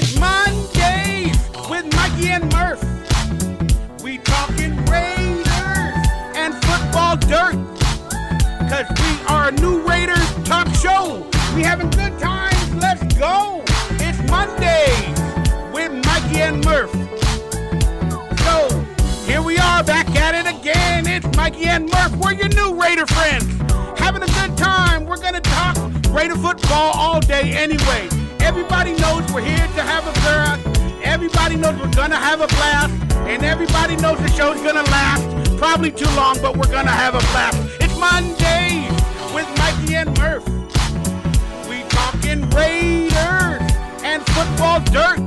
It's Mondays with Mikey and Murf. We talking Raiders and football dirt. Cause we are a new Raiders talk show. We having good times, let's go. It's Mondays with Mikey and Murf. So, here we are back at it again. It's Mikey and Murf. We're your new Raider friends. Having a good time. We're gonna talk Raider football all day anyway. Everybody knows we're here to have a blast. Everybody knows we're gonna have a blast. And everybody knows the show's gonna last. Probably too long, but we're gonna have a blast. It's Mondays with Mikey and Murf. We talking Raiders and football dirt.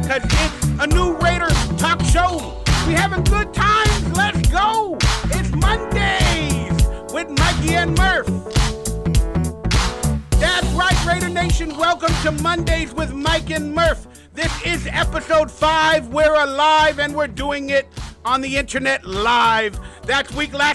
Cause it's a new Raider talk show. We having good times, let's go. It's Mondays with Mikey and Murf. That's right, Raider Nation. Welcome to Mondays with Mike and Murf. This is episode 5. We're alive and we're doing it on the internet live. Last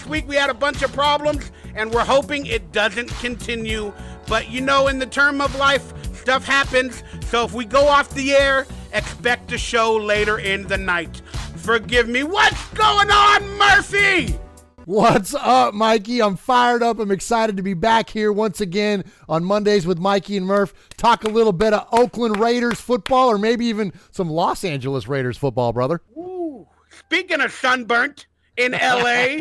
week we had a bunch of problems and we're hoping it doesn't continue. But you know, in the term of life, stuff happens. So if we go off the air, expect a show later in the night. Forgive me. What's going on, Murphy? What's up, Mikey? I'm fired up. I'm excited to be back here once again on Mondays with Mikey and Murf. Talk a little bit of Oakland Raiders football or maybe even some Los Angeles Raiders football, brother. Ooh. Speaking of sunburnt in L.A.,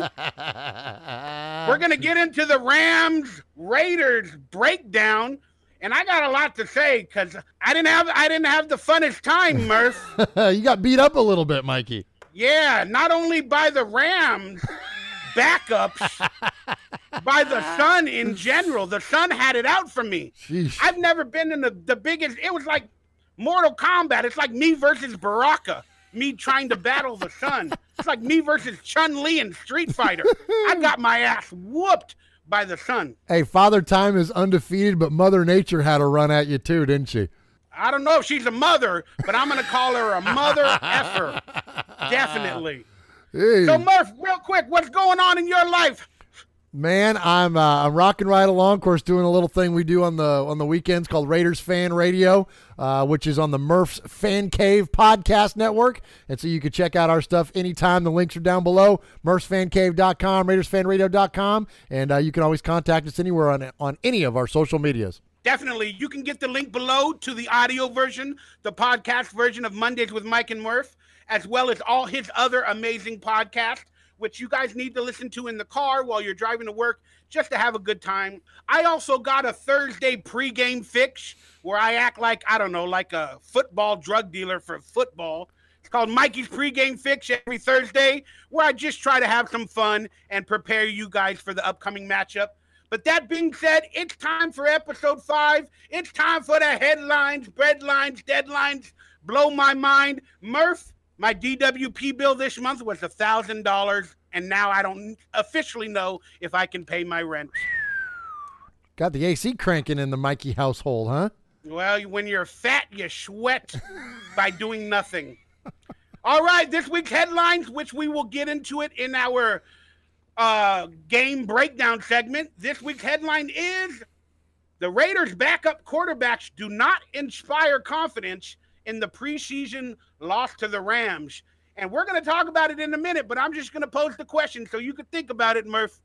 we're going to get into the Rams-Raiders breakdown. And I got a lot to say because I didn't have the funnest time, Murph. You got beat up a little bit, Mikey. Yeah, not only by the Rams backups, by the Sun in general. The Sun had it out for me. Sheesh. I've never been in the biggest. It was like Mortal Kombat. It's like me versus Baraka. Me trying to battle the Sun. It's like me versus Chun-Li in Street Fighter. I got my ass whooped by the Sun. Hey, Father Time is undefeated, but Mother Nature had a run at you too, didn't she? I don't know if she's a mother, but I'm going to call her a mother effer. Definitely. Hey. So, Murph, real quick, what's going on in your life? Man, I'm rocking right along. Of course, doing a little thing we do on the weekends called Raiders Fan Radio, which is on the Murf's Fan Cave podcast network. And so you can check out our stuff anytime. The links are down below, murfsfancave.com, raidersfanradio.com, and you can always contact us anywhere on any of our social medias. Definitely. You can get the link below to the audio version, the podcast version of Mondays with Mike and Murf, as well as all his other amazing podcasts, which you guys need to listen to in the car while you're driving to work just to have a good time. I also got a Thursday pregame fix where I act like, I don't know, like a football drug dealer for football. It's called Mikey's Pregame Fix every Thursday, where I just try to have some fun and prepare you guys for the upcoming matchup. But that being said, it's time for episode 5. It's time for the headlines, breadlines, deadlines, blow my mind. Murph, my DWP bill this month was $1,000, and now I don't officially know if I can pay my rent. Got the AC cranking in the Mikey household, huh? Well, when you're fat, you sweat by doing nothing. All right, this week's headlines, which we will get into it in our game breakdown segment. This week's headline is the Raiders' backup quarterbacks do not inspire confidence in the preseason loss to the Rams. And we're going to talk about it in a minute, but I'm just going to pose the question so you can think about it, Murph.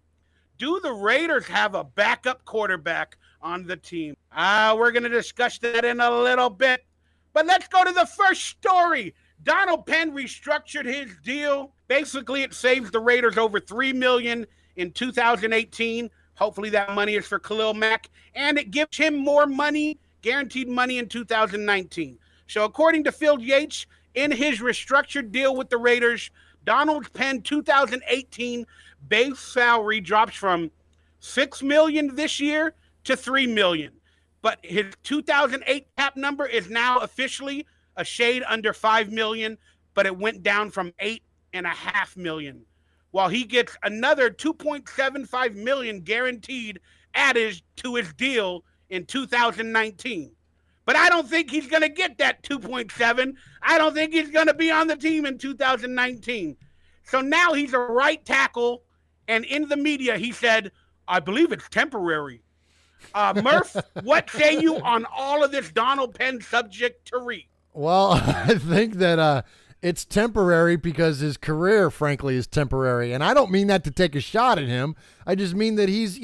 Do the Raiders have a backup quarterback on the team? We're going to discuss that in a little bit. But let's go to the first story. Donald Penn restructured his deal. Basically, it saves the Raiders over $3 million in 2018. Hopefully that money is for Khalil Mack. And it gives him more money, guaranteed money in 2019. So according to Phil Yates, in his restructured deal with the Raiders, Donald Penn 2018 base salary drops from $6 million this year to $3 million. But his 2008 cap number is now officially a shade under $5 million, but it went down from $8.5 million. While he gets another $2.75 million guaranteed added to his deal in 2019. But I don't think he's going to get that 2.7. I don't think he's going to be on the team in 2019. So now he's a right tackle, and in the media he said, I believe it's temporary. Murph, what say you on all of this Donald Penn subject to read? Well, I think that it's temporary because his career, frankly, is temporary. And I don't mean that to take a shot at him. I just mean that he's,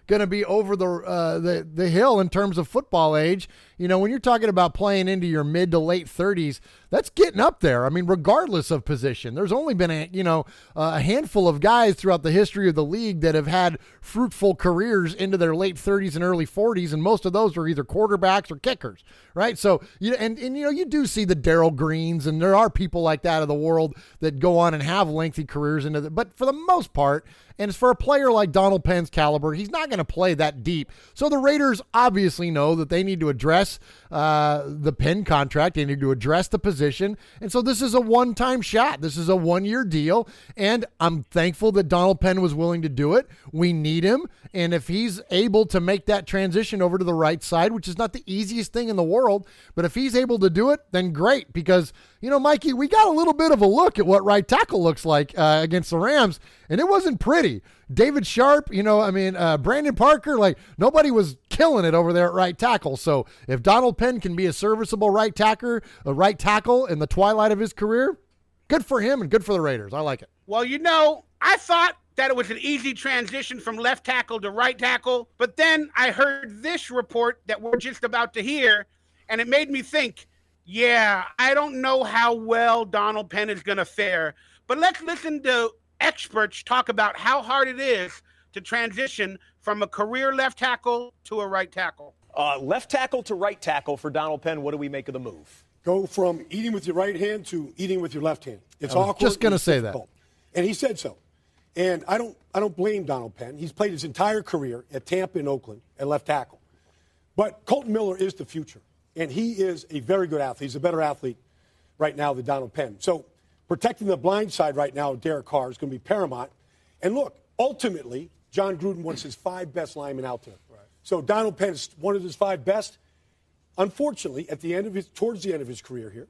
going to be over the hill in terms of football age. When you're talking about playing into your mid to late 30s, that's getting up there. I mean, regardless of position, there's only been a handful of guys throughout the history of the league that have had fruitful careers into their late 30s and early 40s, and most of those are either quarterbacks or kickers, right? So you do see the Darryl Greens, and there are people like that of the world that go on and have lengthy careers into but for the most part. And it's for a player like Donald Penn's caliber, he's not going to play that deep. So the Raiders obviously know that they need to address the Penn contract. They need to address the position. And so this is a one-time shot. This is a one-year deal. And I'm thankful that Donald Penn was willing to do it. We need him. And if he's able to make that transition over to the right side, which is not the easiest thing in the world, but if he's able to do it, then great. Because, Mikey, we got a little bit of a look at what right tackle looks like against the Rams, and it wasn't pretty. David Sharp, Brandon Parker, nobody was killing it over there at right tackle. So if Donald Penn can be a serviceable right tackle in the twilight of his career, good for him and good for the Raiders. I like it. Well, I thought that it was an easy transition from left tackle to right tackle, but then I heard this report that we're just about to hear, and it made me think, yeah, I don't know how well Donald Penn is going to fare, but let's listen to experts talk about how hard it is to transition from a career left tackle to a right tackle. Left tackle to right tackle for Donald Penn. What do we make of the move? Go from eating with your right hand to eating with your left hand. It's awkward. Just going to say that. And he said so. And I don't blame Donald Penn. He's played his entire career at Tampa and Oakland at left tackle. But Colton Miller is the future. And he is a very good athlete. He's a better athlete right now than Donald Penn. So protecting the blind side right now of Derek Carr is going to be paramount. And look, ultimately, John Gruden wants his 5 best linemen out there. Right. So Donald Penn is one of his 5 best. Unfortunately, towards the end of his career here,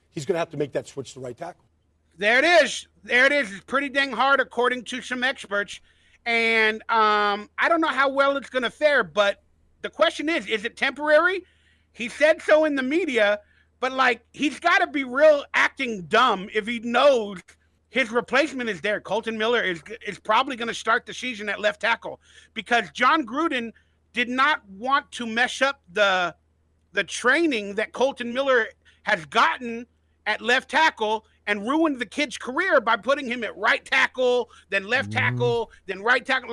he's going to have to make that switch to right tackle. There it is. It's pretty dang hard, according to some experts. And I don't know how well it's going to fare, but the question is it temporary? He said so in the media, but he's got to be real acting dumb if he knows his replacement is there. Colton Miller is probably going to start the season at left tackle because John Gruden did not want to mess up the training that Colton Miller has gotten at left tackle and ruined the kid's career by putting him at right tackle, then left tackle, then right tackle.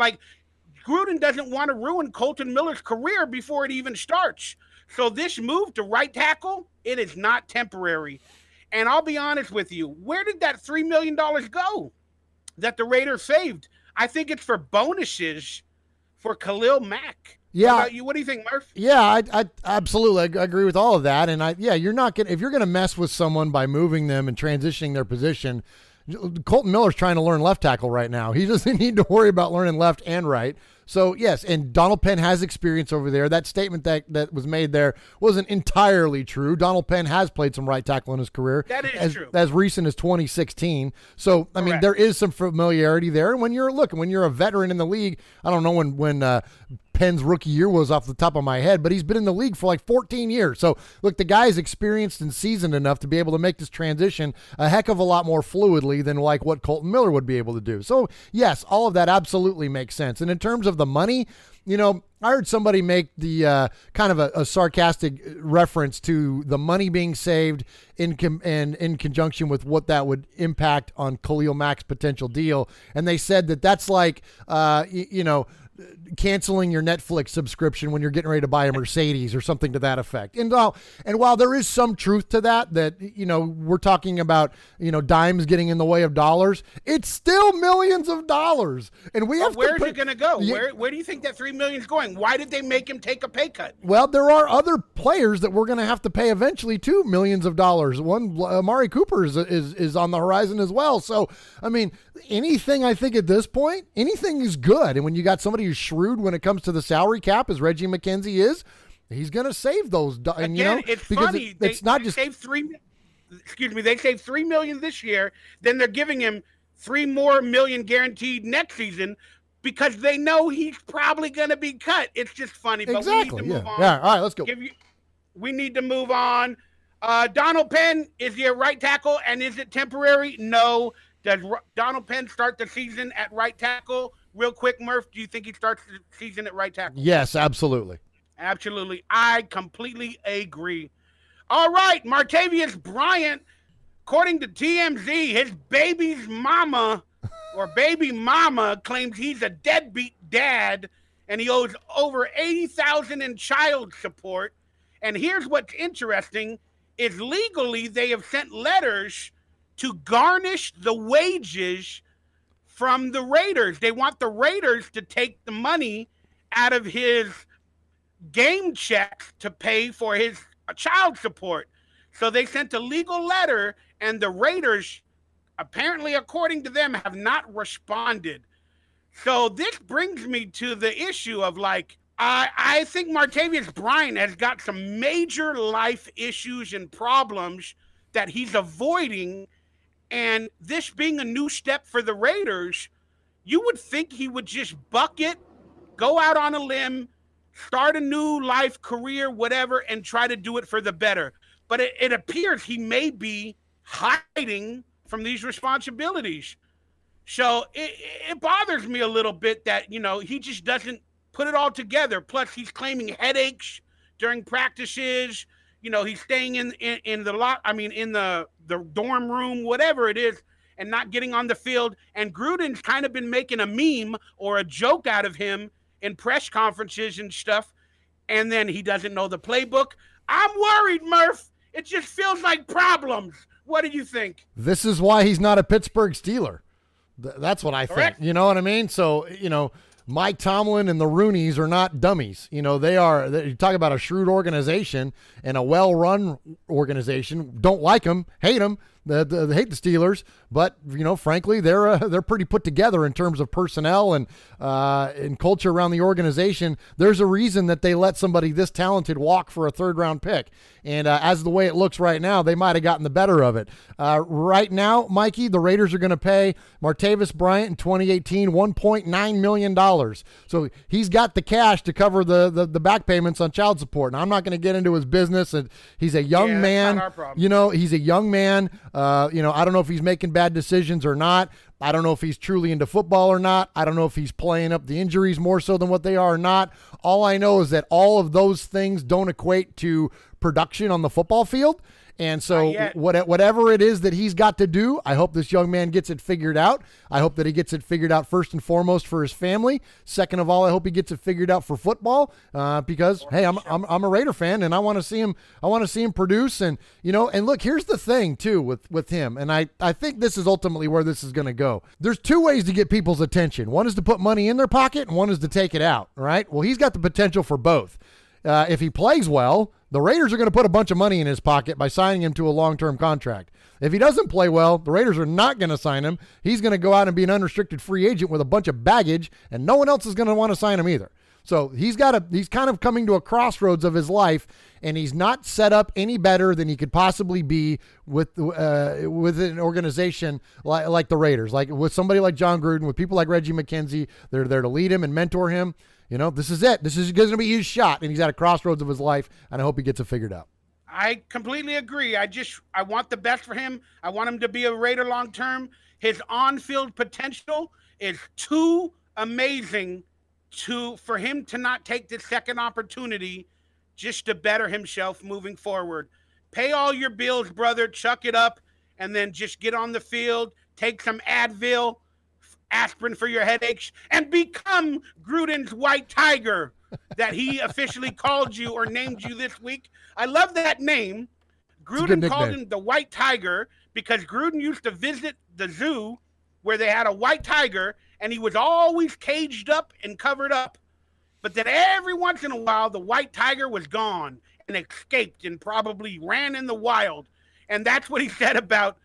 Gruden doesn't want to ruin Colton Miller's career before it even starts. So this move to right tackle, it is not temporary. And I'll be honest with you, where did that $3 million go that the Raiders saved? I think it's for bonuses for Khalil Mack. Yeah. What about you? What do you think, Murph? Yeah, I absolutely I agree with all of that. And you're not going if you're going to mess with someone by moving them and transitioning their position. Colton Miller's trying to learn left tackle right now. He doesn't need to worry about learning left and right. So, yes, and Donald Penn has experience over there. That statement that was made there wasn't entirely true. Donald Penn has played some right tackle in his career. That is true. As recent as 2016. So, I mean, there is some familiarity there. And when you're a veteran in the league, I don't know when Penn's rookie year was off the top of my head, but he's been in the league for 14 years. So, look, the guy's experienced and seasoned enough to be able to make this transition a heck of a lot more fluidly than what Colton Miller would be able to do. So, yes, all of that absolutely makes sense. And in terms of the money, I heard somebody make the kind of a sarcastic reference to the money being saved in conjunction with what that would impact on Khalil Mack's potential deal. And they said that's canceling your Netflix subscription when you're getting ready to buy a Mercedes or something to that effect. And while there is some truth to that we're talking about, dimes getting in the way of dollars, it's still millions of dollars. And we have where's it going to go? Yeah. Where do you think that $3 million is going? Why did they make him take a pay cut? Well, there are other players that we're going to have to pay eventually too, millions of dollars. One, Amari Cooper is on the horizon as well. So, I mean, anything I think at this point, anything is good. And when you got somebody who's shrewd when it comes to the salary cap, as Reggie McKenzie is, he's going to save those. And, again, it's funny. They saved $3 million this year. Then they're giving him $3 more million guaranteed next season. because they know he's probably going to be cut. It's just funny, but Exactly. we need to move on. Yeah. All right, let's go. We need to move on. Donald Penn, is he a right tackle, and is it temporary? No. Does Donald Penn start the season at right tackle? Real quick, Murph, do you think he starts the season at right tackle? Yes, absolutely. Absolutely. I completely agree. All right, Martavius Bryant, according to TMZ, his baby's mama or baby mama claims he's a deadbeat dad and he owes over $80,000 in child support. And here's what's interesting is legally they have sent letters to garnish the wages from the Raiders. They want the Raiders to take the money out of his game checks to pay for his child support. So they sent a legal letter, and the Raiders, apparently, according to them, have not responded. So this brings me to the issue of, like, I think Martavius Bryant has got some major life issues and problems that he's avoiding. And this being a new step for the Raiders, you would think he would just buck it, go out on a limb, start a new life, career, whatever, and try to do it for the better. But it appears he may be hiding from these responsibilities. So it bothers me a little bit that, you know, he just doesn't put it all together. Plus, he's claiming headaches during practices. You know, he's staying in the dorm room, whatever it is, and not getting on the field. And Gruden's kind of been making a meme or a joke out of him in press conferences and stuff. And then he doesn't know the playbook. I'm worried, Murph. It just feels like problems. What do you think? This is why he's not a Pittsburgh Steeler. That's what I Correct. think. You know what I mean? So, you know, Mike Tomlin and the Rooneys are not dummies. You know, you talk about a shrewd organization and a well-run organization. Don't like them, hate them. They hate the Steelers, but you know, frankly, they're pretty put together in terms of personnel and culture around the organization. There's a reason that they let somebody this talented walk for a third-round pick, and as the way it looks right now, they might have gotten the better of it. Right now, Mikey, the Raiders are going to pay Martavis Bryant in 2018 $1.9 million. So he's got the cash to cover the back payments on child support. Now, I'm not going to get into his business, and he's a young man. That's not our problem. You know, he's a young man. You know, I don't know if he's making bad decisions or not. I don't know if he's truly into football or not. I don't know if he's playing up the injuries more so than what they are or not. All I know is that all of those things don't equate to production on the football field. And so whatever it is that he's got to do, I hope this young man gets it figured out. I hope that he gets it figured out first and foremost for his family. Second of all, I hope he gets it figured out for football because, hey, I'm a Raider fan and I want to see him produce. And, you know, and look, here's the thing too with him. And I think this is ultimately where this is going to go. There's two ways to get people's attention. One is to put money in their pocket and one is to take it out. Right. Well, he's got the potential for both. If he plays well, the Raiders are going to put a bunch of money in his pocket by signing him to a long-term contract. If he doesn't play well, the Raiders are not going to sign him. He's going to go out and be an unrestricted free agent with a bunch of baggage, and no one else is going to want to sign him either. So he's kind of coming to a crossroads of his life, and he's not set up any better than he could possibly be with an organization like the Raiders, like with somebody like John Gruden, with people like Reggie McKenzie. They're there to lead him and mentor him. You know, this is it. This is going to be his shot, and he's at a crossroads of his life, and I hope he gets it figured out. I completely agree. I want the best for him. I want him to be a Raider long term. His on-field potential is too amazing for him to not take this second opportunity just to better himself moving forward. Pay all your bills, brother. Chuck it up, and then just get on the field. Take some Advil, aspirin for your headaches, and become Gruden's white tiger that he officially called you or named you this week. I love that name. Gruden called him the white tiger because Gruden used to visit the zoo where they had a white tiger, and he was always caged up and covered up. But then every once in a while, the white tiger was gone and escaped and probably ran in the wild. And that's what he said about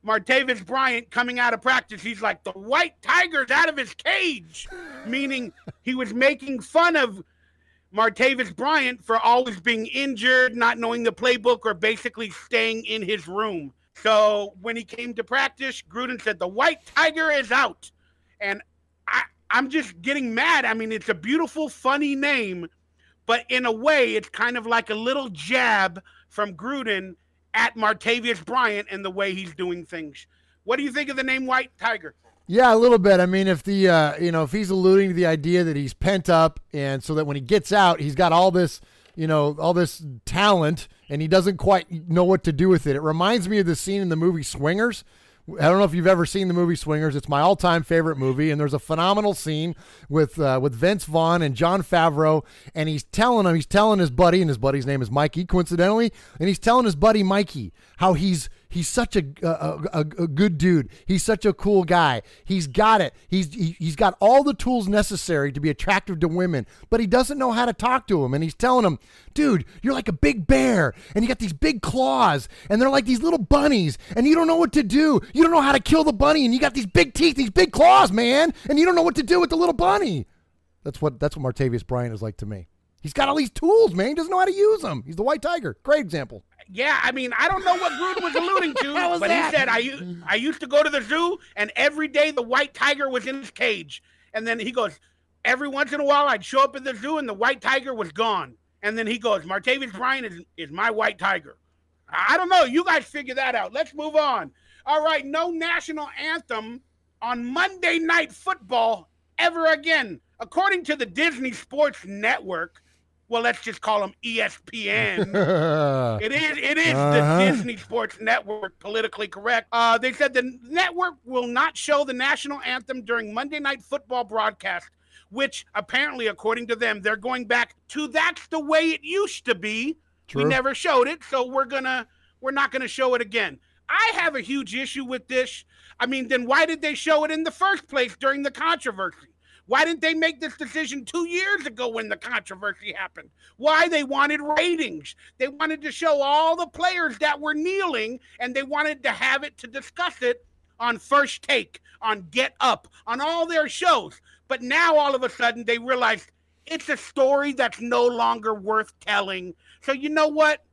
Martavis Bryant coming out of practice. He's like, the white tiger's out of his cage, meaning he was making fun of Martavis Bryant for always being injured, not knowing the playbook, or basically staying in his room. So when he came to practice, Gruden said, the white tiger is out. And I'm just getting mad. I mean, it's a beautiful, funny name, but in a way, it's kind of like a little jab from Gruden at Martavius Bryant and the way he's doing things. What do you think of the name White Tiger? Yeah, a little bit. I mean, if the if he's alluding to the idea that he's pent up, and so that when he gets out, he's got all this, all this talent, and he doesn't quite know what to do with it. It reminds me of the scene in the movie Swingers. I don't know if you've ever seen the movie Swingers. It's my all-time favorite movie, and there's a phenomenal scene with Vince Vaughn and Jon Favreau, and he's telling his buddy, and his buddy's name is Mikey, coincidentally, and he's telling his buddy Mikey how he's such a good dude. He's such a cool guy. He's got it. He's got all the tools necessary to be attractive to women, but he doesn't know how to talk to them. And he's telling him, dude, you're like a big bear, and you got these big claws, and they're like these little bunnies, and you don't know what to do. You don't know how to kill the bunny, and you got these big teeth, these big claws, man, and you don't know what to do with the little bunny. That's what Martavius Bryant is like to me. He's got all these tools, man. He doesn't know how to use them. He's the White Tiger. Great example. Yeah, I mean, I don't know what Gruden was alluding to, but he said, I used to go to the zoo, and every day the White Tiger was in his cage. And then he goes, every once in a while I'd show up at the zoo, and the White Tiger was gone. And then he goes, Martavius Bryant is my White Tiger. I don't know. You guys figure that out. Let's move on. All right, no national anthem on Monday Night Football ever again. According to the Disney Sports Network, well, let's just call them ESPN. It is the Disney Sports Network, politically correct. They said the network will not show the national anthem during Monday Night Football broadcast, which apparently, according to them, they're going back to that's the way it used to be. True. We never showed it, so we're not gonna show it again. I have a huge issue with this. I mean, then why did they show it in the first place during the controversy? Why didn't they make this decision 2 years ago when the controversy happened? Why? They wanted ratings. They wanted to show all the players that were kneeling, and they wanted to have it to discuss it on First Take, on Get Up, on all their shows. But now all of a sudden they realized it's a story that's no longer worth telling. So you know what?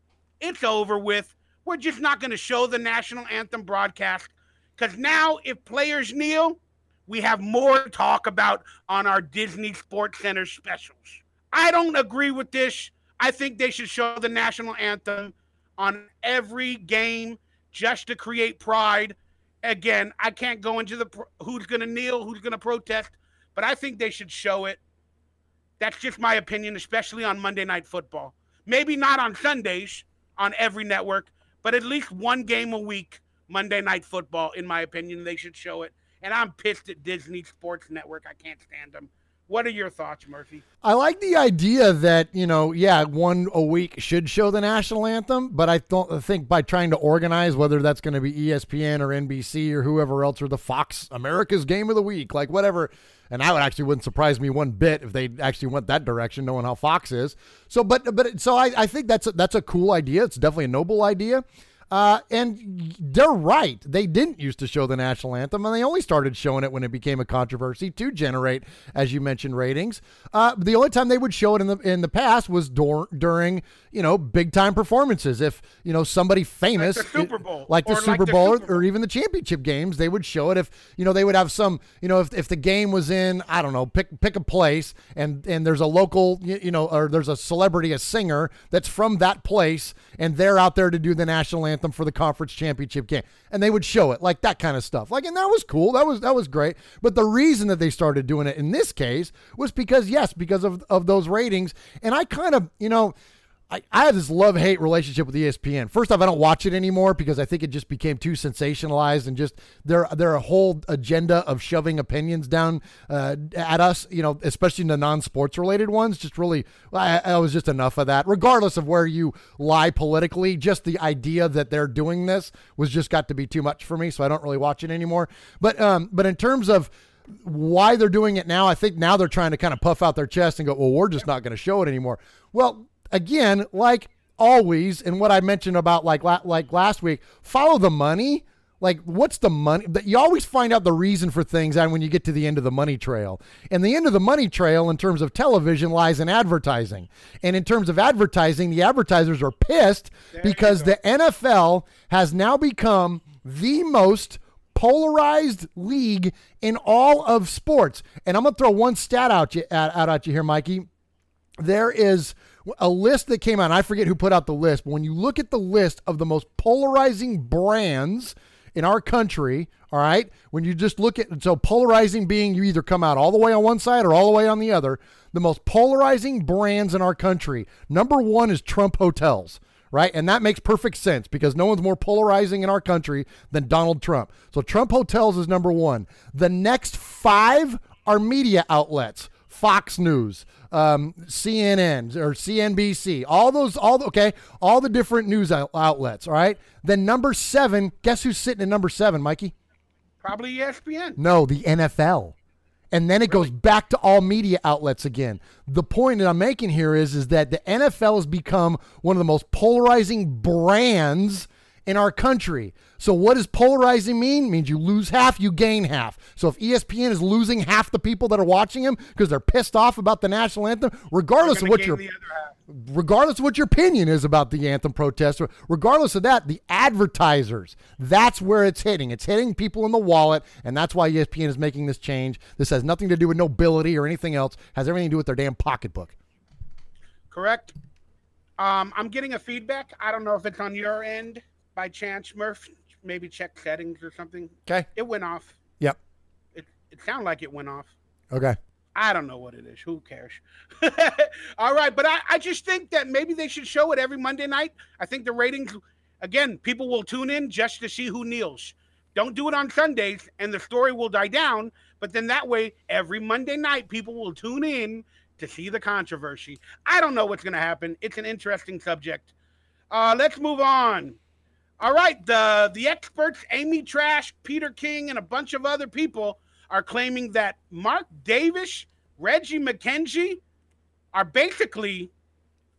It's over with. We're just not going to show the national anthem broadcast, because now if players kneel, we have more to talk about on our Disney Sports Center specials. I don't agree with this. I think they should show the national anthem on every game just to create pride. Again, I can't go into who's going to kneel, who's going to protest, but I think they should show it. That's just my opinion, especially on Monday Night Football. Maybe not on Sundays on every network, but at least one game a week, Monday Night Football, in my opinion, they should show it. And I'm pissed at Disney Sports Network. I can't stand them. What are your thoughts, Murphy? I like the idea that, one a week should show the national anthem, but I think by trying to organize, whether that's going to be ESPN or NBC or whoever else, or the Fox America's Game of the Week, like whatever, and wouldn't surprise me one bit if they actually went that direction, knowing how Fox is. So, so I think that's a cool idea. It's definitely a noble idea. And they're right. They didn't used to show the national anthem, and they only started showing it when it became a controversy to generate, as you mentioned, ratings. The only time they would show it in the past was during big time performances. If somebody famous, like the Super Bowl, or even the championship games, they would show it. If they would have some, if the game was in, I don't know, pick a place, and there's a local, or there's a celebrity, a singer that's from that place, and they're out there to do the national anthem for the conference championship game, and they would show it, like that kind of stuff, and that was cool. That was great. But the reason that they started doing it in this case was because of those ratings. And I kind of, I have this love-hate relationship with ESPN. First off, I don't watch it anymore because I think it just became too sensationalized, and just they're a whole agenda of shoving opinions down at us, especially the non-sports related ones. Just really, I was just enough of that. Regardless of where you lie politically, just the idea that they're doing this was just got to be too much for me, so I don't really watch it anymore. But in terms of why they're doing it now, I think now they're trying to kind of puff out their chest and go, well, we're just not going to show it anymore. Well, again, like always, and what I mentioned about like last week, follow the money. Like, what's the money? You always find out the reason for things and when you get to the end of the money trail. And the end of the money trail in terms of television lies in advertising. And in terms of advertising, the advertisers are pissed because the NFL has now become the most polarized league in all of sports. And I'm going to throw one stat out at you here, Mikey. There is a list that came out, and I forget who put out the list, but when you look at the list of the most polarizing brands in our country, all right, when you just look at, so polarizing being you either come out all the way on one side or all the way on the other, the most polarizing brands in our country, number one is Trump Hotels, right? And that makes perfect sense because no one's more polarizing in our country than Donald Trump. So Trump Hotels is number one. The next 5 are media outlets, Fox News, CNN or CNBC, all the different news outlets, all right? Then number 7, guess who's sitting at number 7, Mikey? Probably ESPN. No, the NFL. And then it goes back to all media outlets again. The point that I'm making here is that the NFL has become one of the most polarizing brands in our country. So what does polarizing mean? It means you lose half, you gain half. So if ESPN is losing half the people that are watching him because they're pissed off about the national anthem, regardless of what your opinion is about the anthem protest, regardless of that, the advertisers, that's where it's hitting. It's hitting people in the wallet, and that's why ESPN is making this change. This has nothing to do with nobility or anything else. It has everything to do with their damn pocketbook. Correct. I'm getting a feedback. I don't know if it's on your end by chance, Murf. Maybe check settings or something. Okay. It went off. Yep. It sounded like it went off. Okay. I don't know what it is. Who cares? All right. But I just think that maybe they should show it every Monday night. I think the ratings, again, people will tune in just to see who kneels. Don't do it on Sundays and the story will die down. But then that way, every Monday night, people will tune in to see the controversy. I don't know what's going to happen. It's an interesting subject. Let's move on. All right, the experts, Amy Trash, Peter King, and a bunch of other people are claiming that Mark Davis, Reggie McKenzie are basically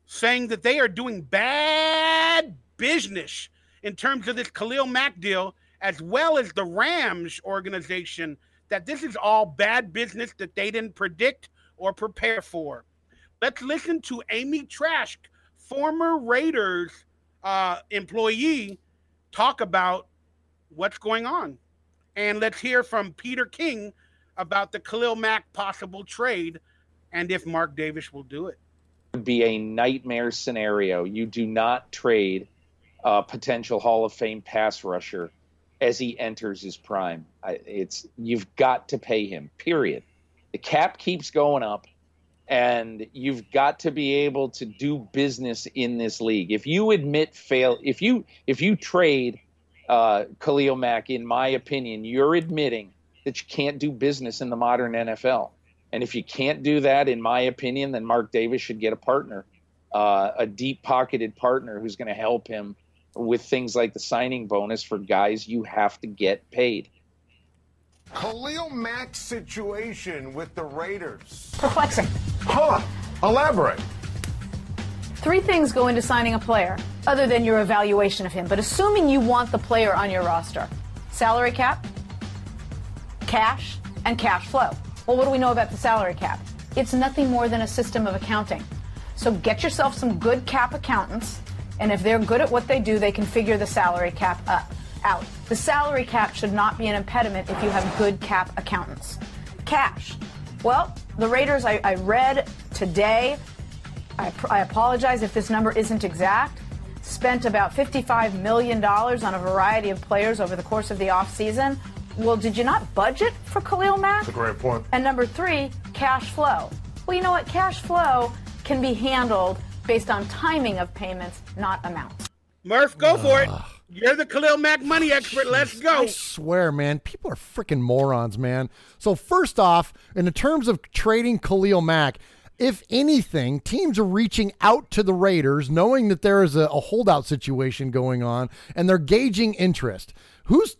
saying that they are doing bad business in terms of this Khalil Mack deal, as well as the Rams organization, that this is all bad business that they didn't predict or prepare for. Let's listen to Amy Trash, former Raiders employee, talk about what's going on. And let's hear from Peter King about the Khalil Mack possible trade and if Mark Davis will do it. It would be a nightmare scenario. You do not trade a potential Hall of Fame pass rusher as he enters his prime. You've got to pay him, period. The cap keeps going up, and you've got to be able to do business in this league. If you if you trade Khalil Mack, in my opinion, you're admitting that you can't do business in the modern NFL. And if you can't do that, in my opinion, then Mark Davis should get a partner, a deep-pocketed partner who's going to help him with things like the signing bonus for guys you have to get paid. Khalil Mack's situation with the Raiders. Perplexing. Elaborate. 3 things go into signing a player, other than your evaluation of him. But assuming you want the player on your roster: salary cap, cash, and cash flow. Well, what do we know about the salary cap? It's nothing more than a system of accounting. So get yourself some good cap accountants, and if they're good at what they do, they can figure the salary cap out. The salary cap should not be an impediment if you have good cap accountants. Cash. Well, the Raiders, I read today, I apologize if this number isn't exact, spent about $55 million on a variety of players over the course of the offseason. Well, did you not budget for Khalil Mack? That's a great point. And number 3, cash flow. Well, you know what? Cash flow can be handled based on timing of payments, not amounts. Murph, go for it. You're the Khalil Mack money expert. Let's go. I swear, man, people are freaking morons, man. So first off, in the terms of trading Khalil Mack, if anything, teams are reaching out to the Raiders knowing that there is a holdout situation going on, and they're gauging interest.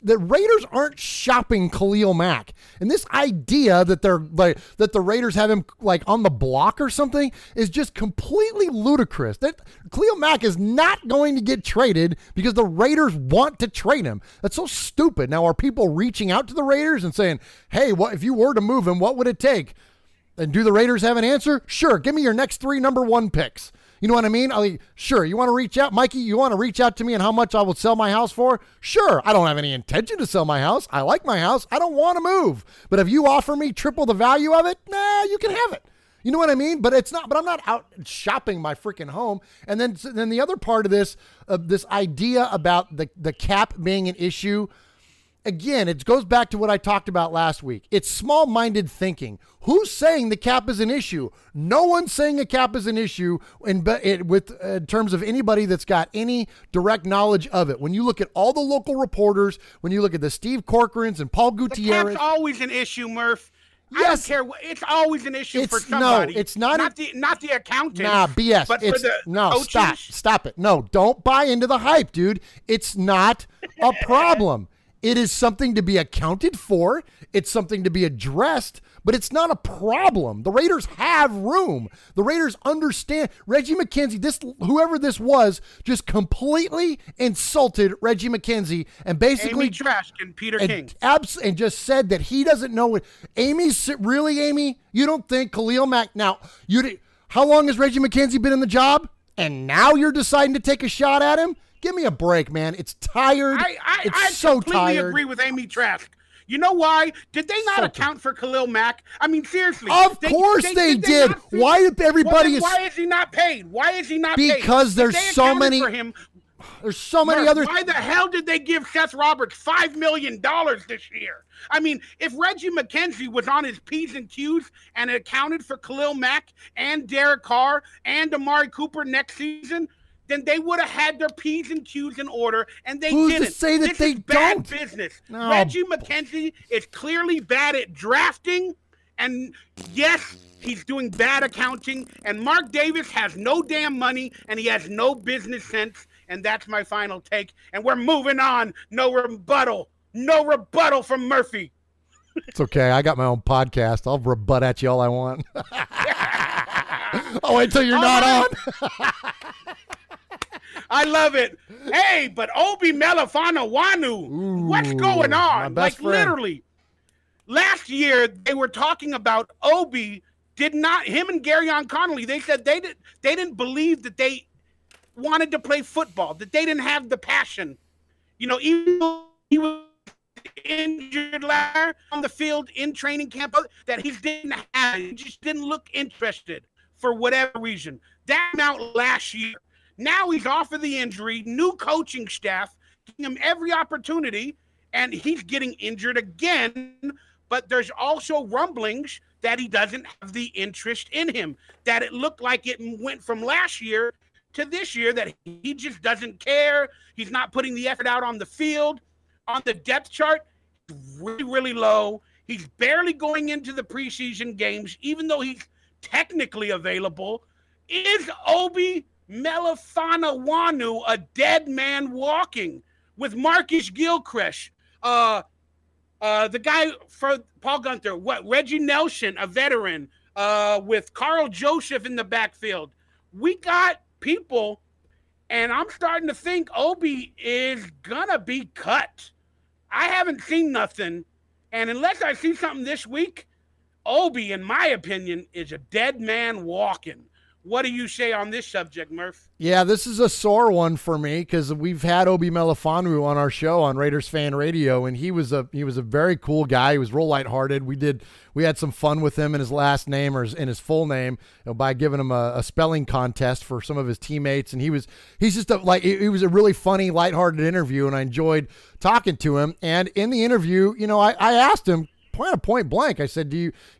The Raiders aren't shopping Khalil Mack, and this idea that that the Raiders have him like on the block or something is just completely ludicrous. That Khalil Mack is not going to get traded because the Raiders want to trade him. That's so stupid. Now, are people reaching out to the Raiders and saying, "Hey, what if you were to move him? What would it take?" And do the Raiders have an answer? Sure, give me your next 3 number 1 picks. You know what I mean? Sure, you want to reach out? Mikey, you want to reach out to me and how much I will sell my house for? Sure, I don't have any intention to sell my house. I like my house. I don't want to move. But if you offer me triple the value of it, you can have it. You know what I mean? But I'm not out shopping my freaking home. And then the other part of this idea about the cap being an issue, again, it goes back to what I talked about last week. It's small-minded thinking. Who's saying the cap is an issue? No one's saying a cap is an issue in terms of anybody that's got any direct knowledge of it. When you look at all the local reporters, when you look at the Steve Corcorans and Paul Gutierrez. The cap's always an issue, Murph. Yes. I don't care what. It's always an issue for somebody. No, it's not. Not the accountant. Nah, BS. But for the coaches. Stop it. No, don't buy into the hype, dude. It's not a problem. It is something to be accounted for. It's something to be addressed, but it's not a problem. The Raiders have room. The Raiders understand. Reggie McKenzie, whoever this was, just completely insulted Reggie McKenzie and basically Amy Trask and Peter King. And just said that he doesn't know what Amy, you don't think Khalil Mack now, how long has Reggie McKenzie been in the job? And now you're deciding to take a shot at him? Give me a break, man. It's tired. I completely agree with Amy Trask. You know why? Did they not account for Khalil Mack? I mean, seriously. Of course they did. Why did everybody? Why is he not paid? Why is he not paid? Because there's so many. There's so many other. Why the hell did they give Seth Roberts $5 million this year? I mean, if Reggie McKenzie was on his P's and Q's and accounted for Khalil Mack and Derek Carr and Amari Cooper next season, then they would have had their P's and Q's in order, and they didn't. Who's to say that they bad don't? Business. No. Reggie McKenzie is clearly bad at drafting, and yes, he's doing bad accounting, and Mark Davis has no damn money, and he has no business sense, and that's my final take, and we're moving on. No rebuttal. No rebuttal from Murphy. It's okay. I got my own podcast. I'll rebut at you all I want. Oh, wait till you're not on. I love it. Hey, but Obi Melifonwu, what's going on? Like friend. Literally, last year they were talking about Obi him and Garyon Connolly. They said they didn't believe that they wanted to play football, that they didn't have the passion. You know, even though he was injured last year on the field in training camp, that he didn't have. He just didn't look interested for whatever reason. That came out last year. Now he's off of the injury, new coaching staff, giving him every opportunity, and he's getting injured again. But there's also rumblings that he doesn't have the interest in him, that it looked like it went from last year to this year, that he just doesn't care. He's not putting the effort out on the field. On the depth chart, really, really low. He's barely going into the preseason games, even though he's technically available. Is Obi Melifonwu a dead man walking with Marcus Gilchrist, the guy for Paul Gunther, Reggie Nelson, a veteran, with Carl Joseph in the backfield? We got people, and I'm starting to think Obi is gonna be cut. I haven't seen nothing, and unless I see something this week, Obi, in my opinion, is a dead man walking. What do you say on this subject, Murph? Yeah, this is a sore one for me because we've had Obi Melifonwu on our show on Raiders Fan Radio, and he was a very cool guy. He was real lighthearted. We had some fun with him in his last name or in his full name, by giving him a spelling contest for some of his teammates, and he's just it was a really funny, lighthearted interview, and I enjoyed talking to him. And in the interview, I asked him, point blank, I said,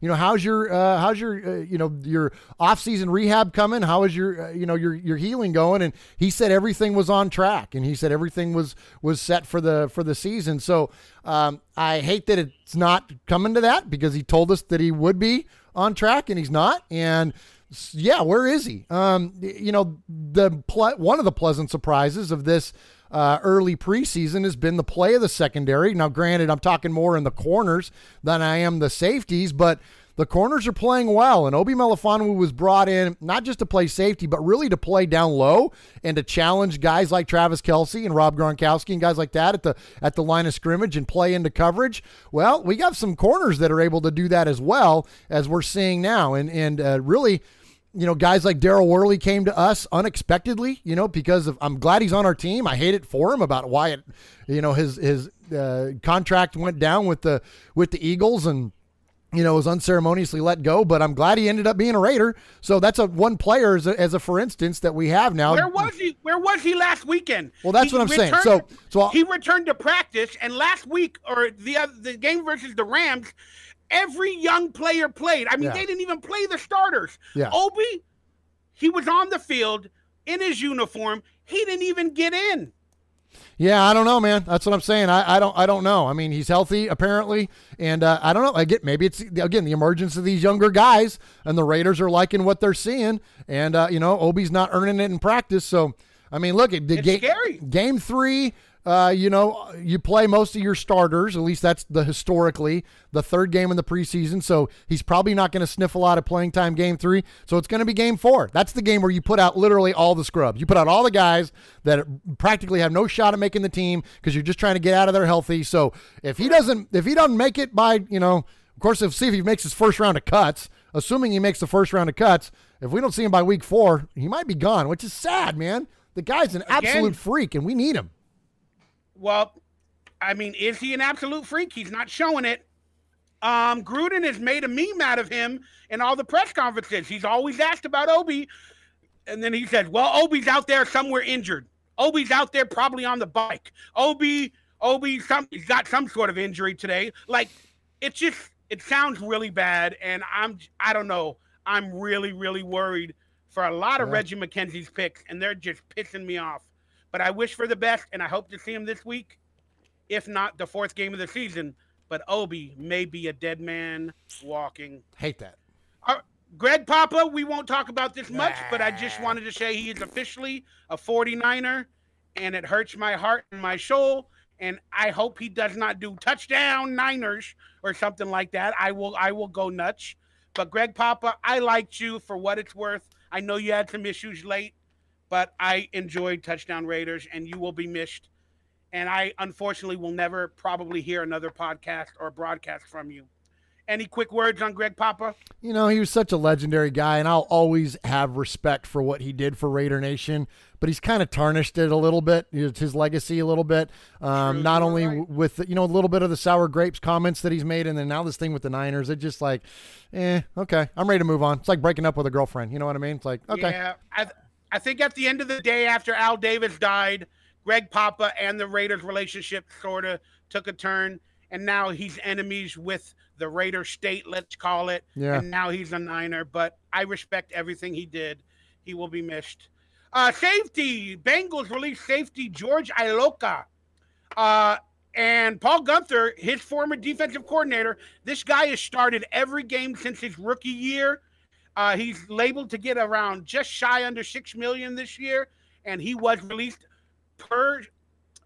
how's your your off-season rehab coming? How is your healing going? And he said everything was on track, and he said everything was set for the season. So I hate that it's not coming to that, because he told us that he would be on track, and he's not. And yeah, where is he? One of the pleasant surprises of this early preseason has been the play of the secondary. Now, granted, I'm talking more in the corners than I am the safeties, but the corners are playing well, and Obi Melifonwu was brought in not just to play safety, but really to play down low and to challenge guys like Travis Kelce and Rob Gronkowski and guys like that at the line of scrimmage and play into coverage. Well, we got some corners that are able to do that as well, as we're seeing now, and really, guys like Daryl Worley came to us unexpectedly, because I'm glad he's on our team. I hate it for him about why his contract went down with the Eagles and, was unceremoniously let go, but I'm glad he ended up being a Raider. So that's one player as a for instance that we have now. Where was he last weekend? Well, that's what I'm saying. So he returned to practice, and last week or the game versus the Rams, every young player played. I mean, they didn't even play the starters. Yeah. Obi, he was on the field in his uniform. He didn't even get in. Yeah, I don't know, man. That's what I'm saying. I don't know. I mean, he's healthy apparently, and I don't know. Maybe it's again the emergence of these younger guys, and the Raiders are liking what they're seeing, and Obi's not earning it in practice. So, I mean, look at scary. Game 3. You play most of your starters. At least that's historically the third game in the preseason. So he's probably not going to sniff a lot of playing time game 3. So it's going to be game 4. That's the game where you put out literally all the scrubs. You put out all the guys that practically have no shot at making the team because you're just trying to get out of there healthy. So if he doesn't make it by, of course, see if he makes his first round of cuts, assuming he makes the first round of cuts, if we don't see him by week 4, he might be gone, which is sad, man. The guy's an absolute freak and we need him. Well, I mean, is he an absolute freak? He's not showing it. Gruden has made a meme out of him in all the press conferences. He's always asked about Obi, and then he says, well, Obi's out there somewhere injured. Obi's out there probably on the bike. Obi, he's got some sort of injury today. Like, it sounds really bad, and I don't know. I'm really, really worried for a lot of Reggie McKenzie's picks, and they're just pissing me off. But I wish for the best, and I hope to see him this week, if not the 4th game of the season. But Obi may be a dead man walking. Hate that. Greg Papa, we won't talk about this much, but I just wanted to say he is officially a 49er, and it hurts my heart and my soul. And I hope he does not do touchdown Niners or something like that. I will go nuts. But Greg Papa, I liked you for what it's worth. I know you had some issues late, but I enjoyed Touchdown Raiders, and you will be missed. And I, unfortunately, will never probably hear another podcast or broadcast from you. Any quick words on Greg Papa? He was such a legendary guy, and I'll always have respect for what he did for Raider Nation, but he's kind of tarnished it a little bit, his legacy a little bit, not only with, a little bit of the sour grapes comments that he's made, and then now this thing with the Niners, it's just like, okay, I'm ready to move on. It's like breaking up with a girlfriend. You know what I mean? It's like, okay. Yeah, I think at the end of the day, after Al Davis died, Greg Papa and the Raiders' relationship sort of took a turn, and now he's enemies with the Raider state, let's call it. Yeah. And now he's a Niner, but I respect everything he did. He will be missed. Safety. Bengals released safety George Iloka. And Paul Gunther, his former defensive coordinator, this guy has started every game since his rookie year. He's labeled to get around just shy under $6 million this year, and he was released per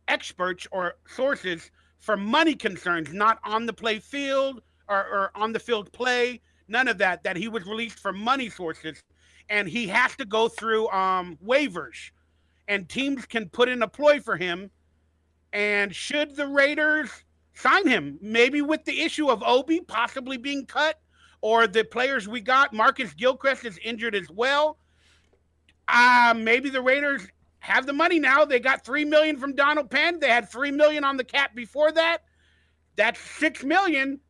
experts or sources for money concerns, not on the play field or on the field play, none of that he was released for money sources. And he has to go through waivers, and teams can put in a ploy for him. And should the Raiders sign him, maybe with the issue of Obi possibly being cut, or the players we got, Marcus Gilchrist is injured as well. Maybe the Raiders have the money now. They got $3 million from Donald Penn. They had $3 million on the cap before that. That's $6 million.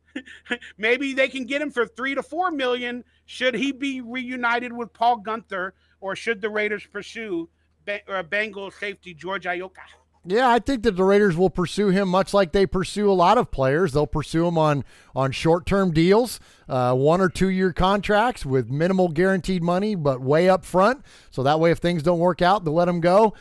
Maybe they can get him for $3 to $4 million. Should he be reunited with Paul Gunther, or should the Raiders pursue Bengals safety George Iloka? Yeah, I think that the Raiders will pursue him much like they pursue a lot of players. They'll pursue him on short-term deals, 1 or 2 year contracts with minimal guaranteed money, but way up front. So that way, if things don't work out, they'll let him go.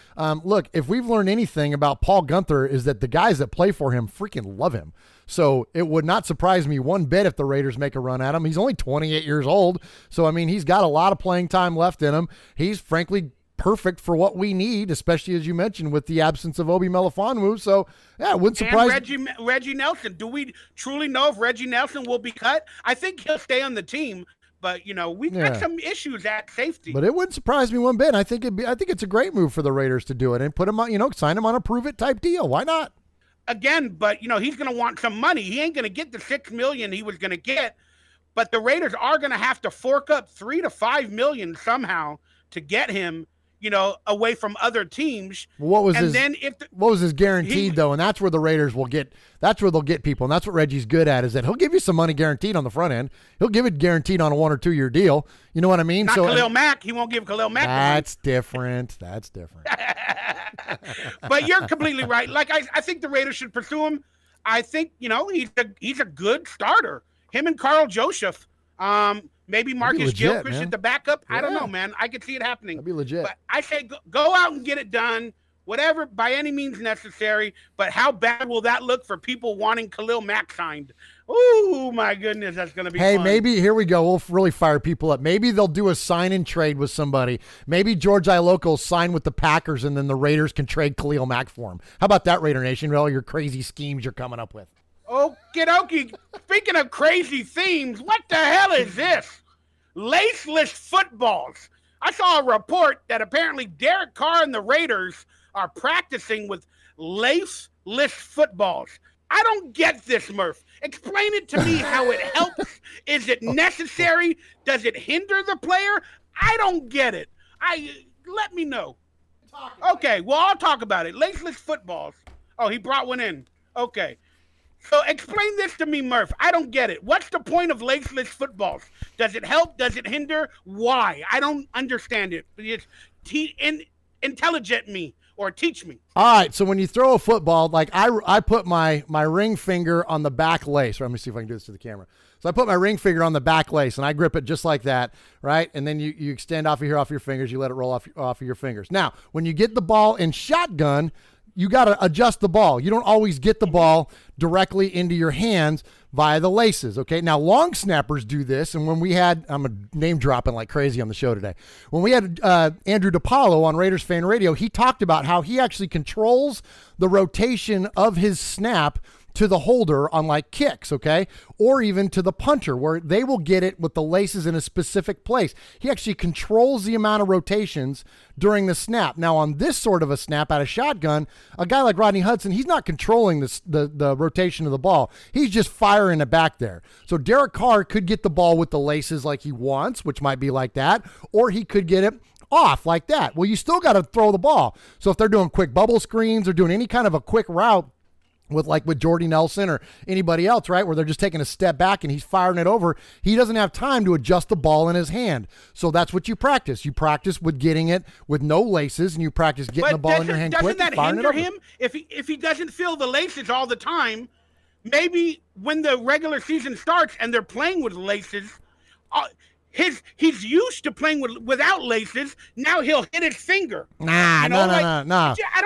Look, if we've learned anything about Paul Gunther is that the guys that play for him freaking love him. So it would not surprise me one bit if the Raiders make a run at him. He's only 28 years old. So, I mean, he's got a lot of playing time left in him. He's frankly perfect for what we need, especially as you mentioned with the absence of Obi Melifonwu. So yeah, it wouldn't surprise. And Reggie Nelson. Do we truly know if Reggie Nelson will be cut? I think he'll stay on the team, but we've got some issues at safety. But it wouldn't surprise me one bit. I think it's a great move for the Raiders to do it and put him on, sign him on a prove it type deal. Why not? Again, but he's going to want some money. He ain't going to get the $6 million he was going to get. but the Raiders are going to have to fork up $3 to $5 million somehow to get him, away from other teams. What was his guaranteed though? And that's where the Raiders will get. That's where they'll get people, and that's what Reggie's good at. Is that he'll give you some money guaranteed on the front end. He'll give it guaranteed on a 1 or 2 year deal. You know what I mean? Not Khalil Mack. He won't give Khalil Mack. That's different. That's different. But you're completely right. Like I think the Raiders should pursue him. I think he's a good starter. Him and Carl Joseph. Maybe Marcus Gilchrist at the backup. Yeah. I don't know, man. I could see it happening. That'd be legit. But I say go out and get it done, whatever, by any means necessary. But how bad will that look for people wanting Khalil Mack signed? Oh, my goodness, that's going to be fun. Maybe, here we go. We'll really fire people up. Maybe they'll do a sign-and trade with somebody. Maybe George Iloka will sign with the Packers, and then the Raiders can trade Khalil Mack for him. How about that, Raider Nation, with all your crazy schemes you're coming up with? Okie dokie. Speaking of crazy themes, what the hell is this? Laceless footballs. I saw a report that apparently Derek Carr and the Raiders are practicing with laceless footballs. I don't get this, Murf. Explain it to me how it helps. Is it necessary? Does it hinder the player? I don't get it. Let me know. Okay, well, I'll talk about it. Laceless footballs. Oh, he brought one in. Okay. So explain this to me, Murf. I don't get it. What's the point of laceless footballs? Does it help? Does it hinder? Why? I don't understand it. It's intelligent me or teach me. All right. So when you throw a football, like I put my ring finger on the back lace. Let me see if I can do this to the camera. So I put my ring finger on the back lace and I grip it just like that, right? And then you extend off of your fingers. You let it roll off of your fingers. Now, when you get the ball in shotgun, you got to adjust the ball. You don't always get the ball directly into your hands via the laces, okay? Now, long snappers do this, and when we had, I'm name dropping like crazy on the show today. When we had Andrew DiPaolo on Raiders Fan Radio, he talked about how he actually controls the rotation of his snap to the holder on like kicks, okay? Or even to the punter where they will get it with the laces in a specific place. He actually controls the amount of rotations during the snap. Now on this sort of a snap out of shotgun, a guy like Rodney Hudson, he's not controlling the rotation of the ball. He's just firing it back there. So Derek Carr could get the ball with the laces like he wants, which might be like that, or he could get it off like that. Well, you still got to throw the ball. So if they're doing quick bubble screens or doing any kind of a quick route, with Jordy Nelson or anybody else, right, where they're just taking a step back and he's firing it over, he doesn't have time to adjust the ball in his hand. So that's what you practice. You practice with getting it with no laces, and you practice getting the ball in your hand quick and firing it over. Doesn't that hinder him? If he doesn't feel the laces all the time, maybe when the regular season starts and they're playing with laces, he's used to playing without laces. Now he'll hit his finger. No.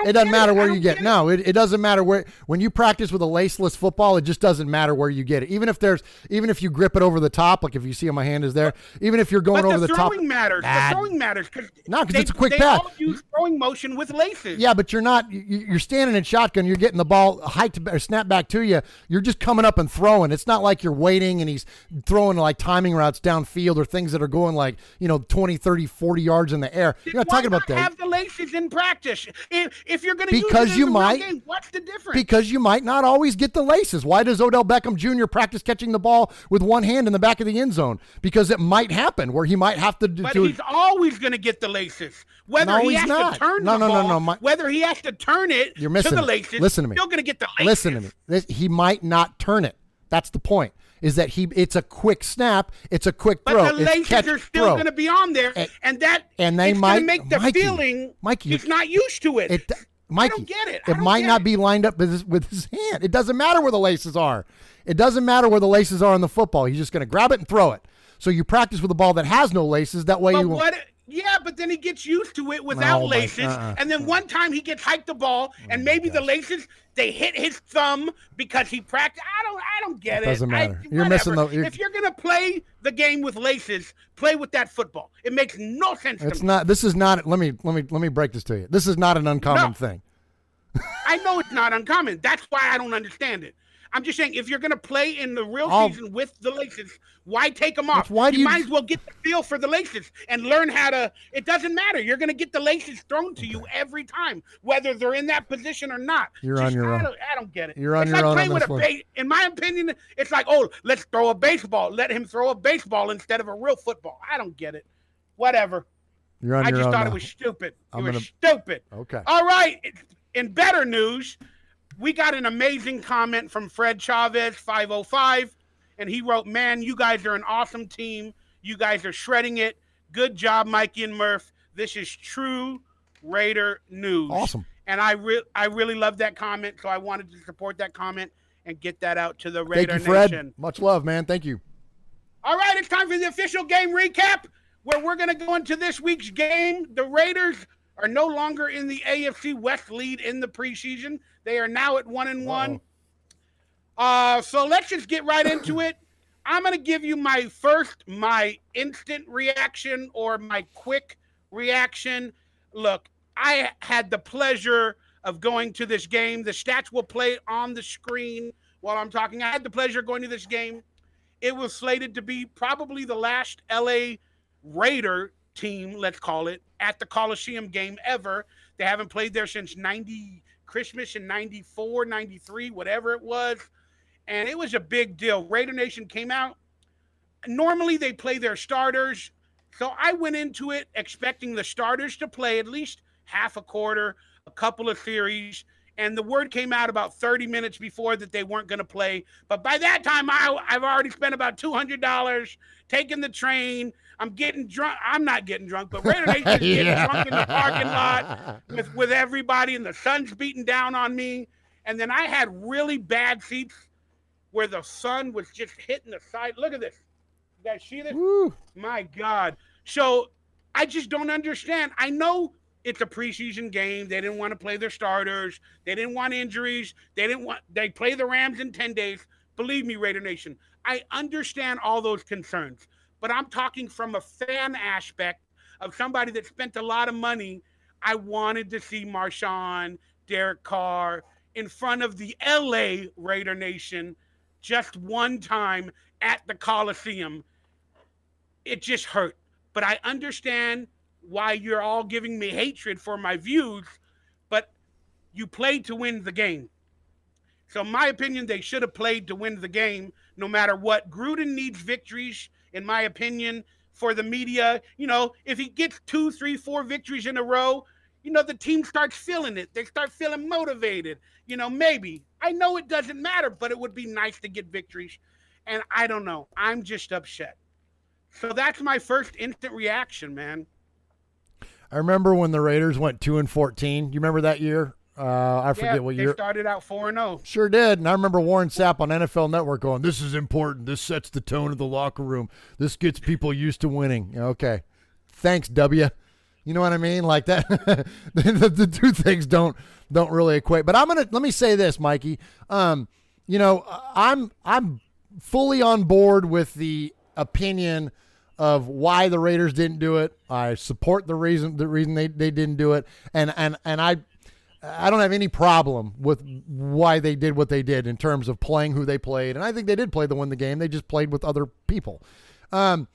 It doesn't matter where you get it. No, it doesn't matter where. When you practice with a laceless football, it just doesn't matter where you get it. Even if you grip it over the top, like if you see how my hand is there, even if you're going over the top. The throwing matters. Because it's a quick pass. They all use throwing motion with laces. Yeah, but you're not. You're standing in shotgun. You're getting the ball hiked or snap back to you. You're just coming up and throwing. It's not like you're waiting and he's throwing like timing routes downfield or things that are going like 20, 30, 40 yards in the air. You're not talking about that. Have the laces in practice. If you're going to use it in the real game, what's the difference? Because you might not always get the laces. Why does Odell Beckham Jr. practice catching the ball with one hand in the back of the end zone? Because it might happen where he might have to do. But he's always going to get the laces. Whether he has to turn the ball, whether he has to turn it to the laces, listen to me. Still going to get the laces. Listen to me. He might not turn it. That's the point. Is that it's a quick snap, it's a quick throw. But the laces are still going to be on there, and they might make the feeling Mikey, he's not used to it. Mikey, I don't get it. It might not be lined up with his hand. It doesn't matter where the laces are. It doesn't matter where the laces are on the football. He's just going to grab it and throw it. So you practice with a ball that has no laces. That way Yeah, but then he gets used to it without laces, and then one time he gets hiked the ball, and maybe the laces they hit his thumb because he practiced. I don't get it. Doesn't matter. You're missing if you're gonna play the game with laces, play with that football. It makes no sense. It's not. This is not. Let me break this to you. This is not an uncommon thing. I know it's not uncommon. That's why I don't understand it. I'm just saying, if you're going to play in the real I'll- season with the laces, why take them off? Why do you- might as well get the feel for the laces and learn how to. It doesn't matter. You're going to get the laces thrown to you every time, whether they're in that position or not. You're on your own. I don't get it. You're on it's your like own playing on with this one. in my opinion, it's like, oh, let's throw a baseball. Let him throw a baseball instead of a real football. I don't get it. Whatever. You're on I your just own thought now. it was stupid. I'm It was gonna- stupid. Okay. All right. In better news, we got an amazing comment from Fred Chavez 505, and he wrote, "Man, you guys are an awesome team. You guys are shredding it. Good job, Mikey and Murf. This is true Raider news." Awesome. And I really love that comment, so I wanted to support that comment and get that out to the Raider Thank you, Fred. Nation. Much love, man. Thank you. All right, it's time for the official game recap, where we're going to go into this week's game. The Raiders are no longer in the AFC West lead in the preseason. They are now at 1-1. So let's just get right into it. I'm going to give you my instant reaction or my quick reaction. Look, I had the pleasure of going to this game. The stats will play on the screen while I'm talking. I had the pleasure of going to this game. It was slated to be probably the last LA Raider team, let's call it, at the Coliseum game ever. They haven't played there since Christmas in 94, 93, whatever it was. And it was a big deal. Raider Nation came out. Normally they play their starters. So I went into it expecting the starters to play at least half a quarter, a couple of series. And the word came out about 30 minutes before that they weren't going to play. But by that time, I've already spent about $200 taking the train. I'm getting drunk. I'm not getting drunk, but Raider Nation is getting drunk in the parking lot with everybody, and the sun's beating down on me. And then I had really bad seats where the sun was just hitting the side. Look at this. You guys see this? Woo. My God. So I just don't understand. I know it's a preseason game. They didn't want to play their starters. They didn't want injuries. They play the Rams in 10 days. Believe me, Raider Nation, I understand all those concerns, but I'm talking from a fan aspect of somebody that spent a lot of money. I wanted to see Marshawn, Derek Carr in front of the LA Raider Nation just one time at the Coliseum. It just hurt, but I understand why you're all giving me hatred for my views, but you played to win the game. So in my opinion, they should have played to win the game no matter what. Gruden needs victories, in my opinion, for the media. You know, if he gets 2, 3, 4 victories in a row, you know, the team starts feeling it. They start feeling motivated. You know, maybe. I know it doesn't matter, but it would be nice to get victories. And I don't know. I'm just upset. So that's my first instant reaction, man. I remember when the Raiders went 2-14. You remember that year? I forget what year. They started out 4-0. Sure did. And I remember Warren Sapp on NFL Network going, "This is important. This sets the tone of the locker room. This gets people used to winning." Okay. Thanks, W. You know what I mean? Like that. the two things don't really equate. But let me say this, Mikey. You know, I'm fully on board with the opinion of why the Raiders didn't do it. I support the reason they didn't do it, and I don't have any problem with why they did what they did in terms of playing who they played, and I think they did play to win the game. They just played with other people. But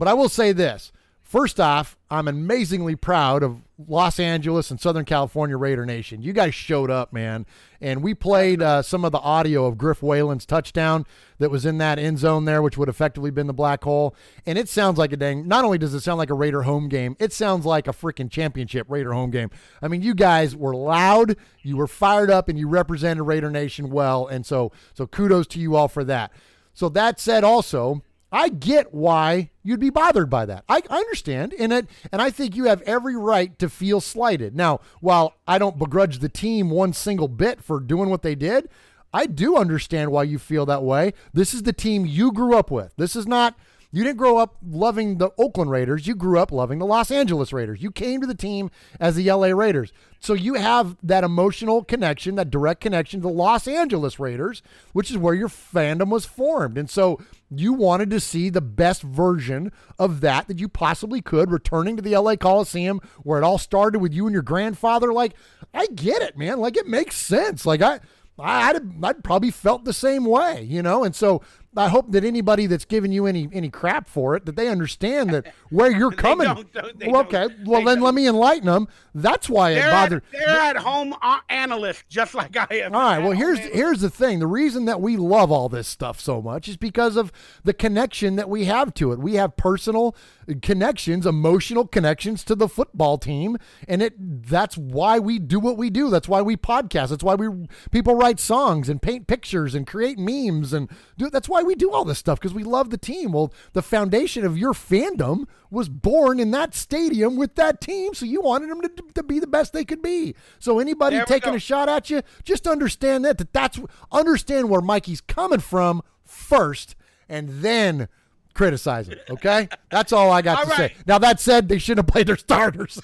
I will say this. First off, I'm amazingly proud of Los Angeles and Southern California Raider Nation. You guys showed up, man. And we played some of the audio of Griff Whalen's touchdown that was in that end zone there, which would effectively been the black hole. And it sounds like not only does it sound like a Raider home game, it sounds like a freaking championship Raider home game. I mean, you guys were loud, you were fired up, and you represented Raider Nation well. And so kudos to you all for that. So that said also, I get why you'd be bothered by that. I understand in it, and I think you have every right to feel slighted. Now, while I don't begrudge the team one single bit for doing what they did, I do understand why you feel that way. This is the team you grew up with. This is not, you didn't grow up loving the Oakland Raiders. You grew up loving the Los Angeles Raiders. You came to the team as the LA Raiders. So you have that emotional connection, that direct connection to the Los Angeles Raiders, which is where your fandom was formed. And so you wanted to see the best version of that you possibly could, returning to the LA Coliseum where it all started with you and your grandfather. Like, I get it, man. Like, it makes sense. Like, I'd probably felt the same way, and so I hope that anybody that's giving you any crap for it, that they understand that where you're coming. Then let me enlighten them. That's why it bothered. They're at home analysts, just like I am. All right. Well, here's the thing. The reason that we love all this stuff so much is because of the connection that we have to it. We have personal connections, emotional connections to the football team, and that's why we do what we do. That's why we podcast. That's why people write songs and paint pictures and create memes and that's why we do all this stuff, because we love the team. Well, the foundation of your fandom was born in that stadium with that team, so you wanted them to be the best they could be. So anybody taking a shot at you, just understand understand where Mikey's coming from first, and then criticize him, okay? That's all I got to say. Now, that said, they should have played their starters.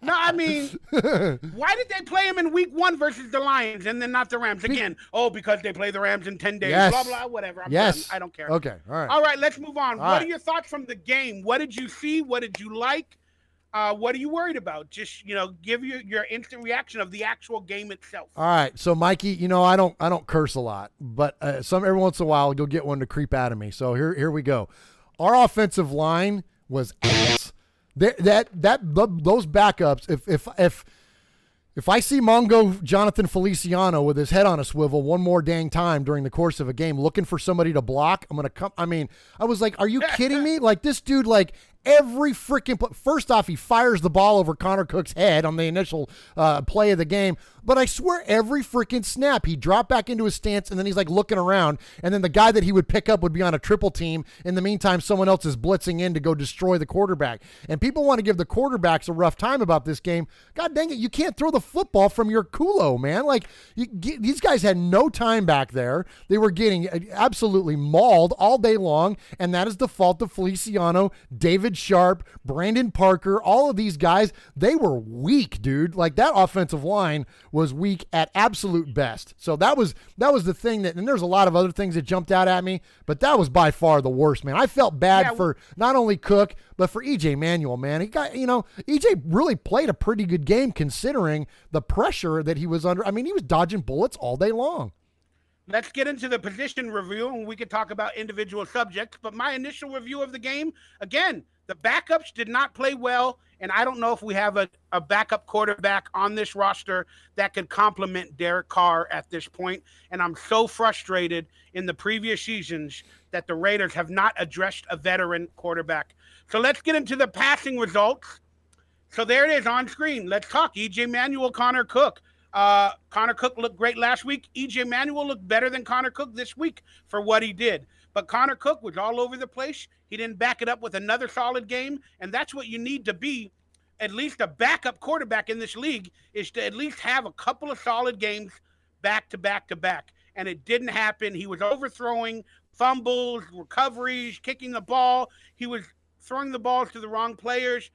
No, I mean, why did they play him in week 1 versus the Lions and then not the Rams? Again, because they play the Rams in 10 days, blah, blah, whatever. I'm done. I don't care. Okay, all right. All right, let's move on. What are your thoughts from the game? What did you see? What did you like? What are you worried about? Just, give your instant reaction of the actual game itself. All right. So, Mikey, I don't curse a lot, but every once in a while you'll get one to creep out of me. So here we go. Our offensive line was ass. Those backups, if I see Mongo Jonathan Feliciano with his head on a swivel one more dang time during the course of a game looking for somebody to block, I'm going to come. I mean, I was like, are you kidding me? Like, this dude, every freaking first off, he fires the ball over Connor Cook's head on the initial play of the game. But I swear every freaking snap, he dropped back into his stance, and then he's looking around, and then the guy that he would pick up would be on a triple team. In the meantime, someone else is blitzing in to go destroy the quarterback. And people want to give the quarterbacks a rough time about this game. God dang it, you can't throw the football from your culo, man. These guys had no time back there. They were getting absolutely mauled all day long, and that is the fault of Feliciano, David Sharp, Brandon Parker, all of these guys. They were weak, dude. That offensive line was weak at absolute best. So that was the thing and there's a lot of other things that jumped out at me, but that was by far the worst, man. I felt bad for not only Cook, but for EJ Manuel, man. He got, EJ really played a pretty good game considering the pressure that he was under. I mean, he was dodging bullets all day long. Let's get into the position review, and we could talk about individual subjects. But my initial review of the game, again, the backups did not play well, and I don't know if we have a backup quarterback on this roster that could complement Derek Carr at this point. And I'm so frustrated in the previous seasons that the Raiders have not addressed a veteran quarterback. So let's get into the passing results. So there it is on screen. Let's talk. EJ Manuel, Connor Cook. Connor Cook looked great last week. EJ Manuel looked better than Connor Cook this week for what he did. But Connor Cook was all over the place. He didn't back it up with another solid game, and that's what you need to be. At least a backup quarterback in this league is to at least have a couple of solid games back to back to back. And it didn't happen. He was overthrowing, fumbles, recoveries, kicking the ball. He was throwing the balls to the wrong players.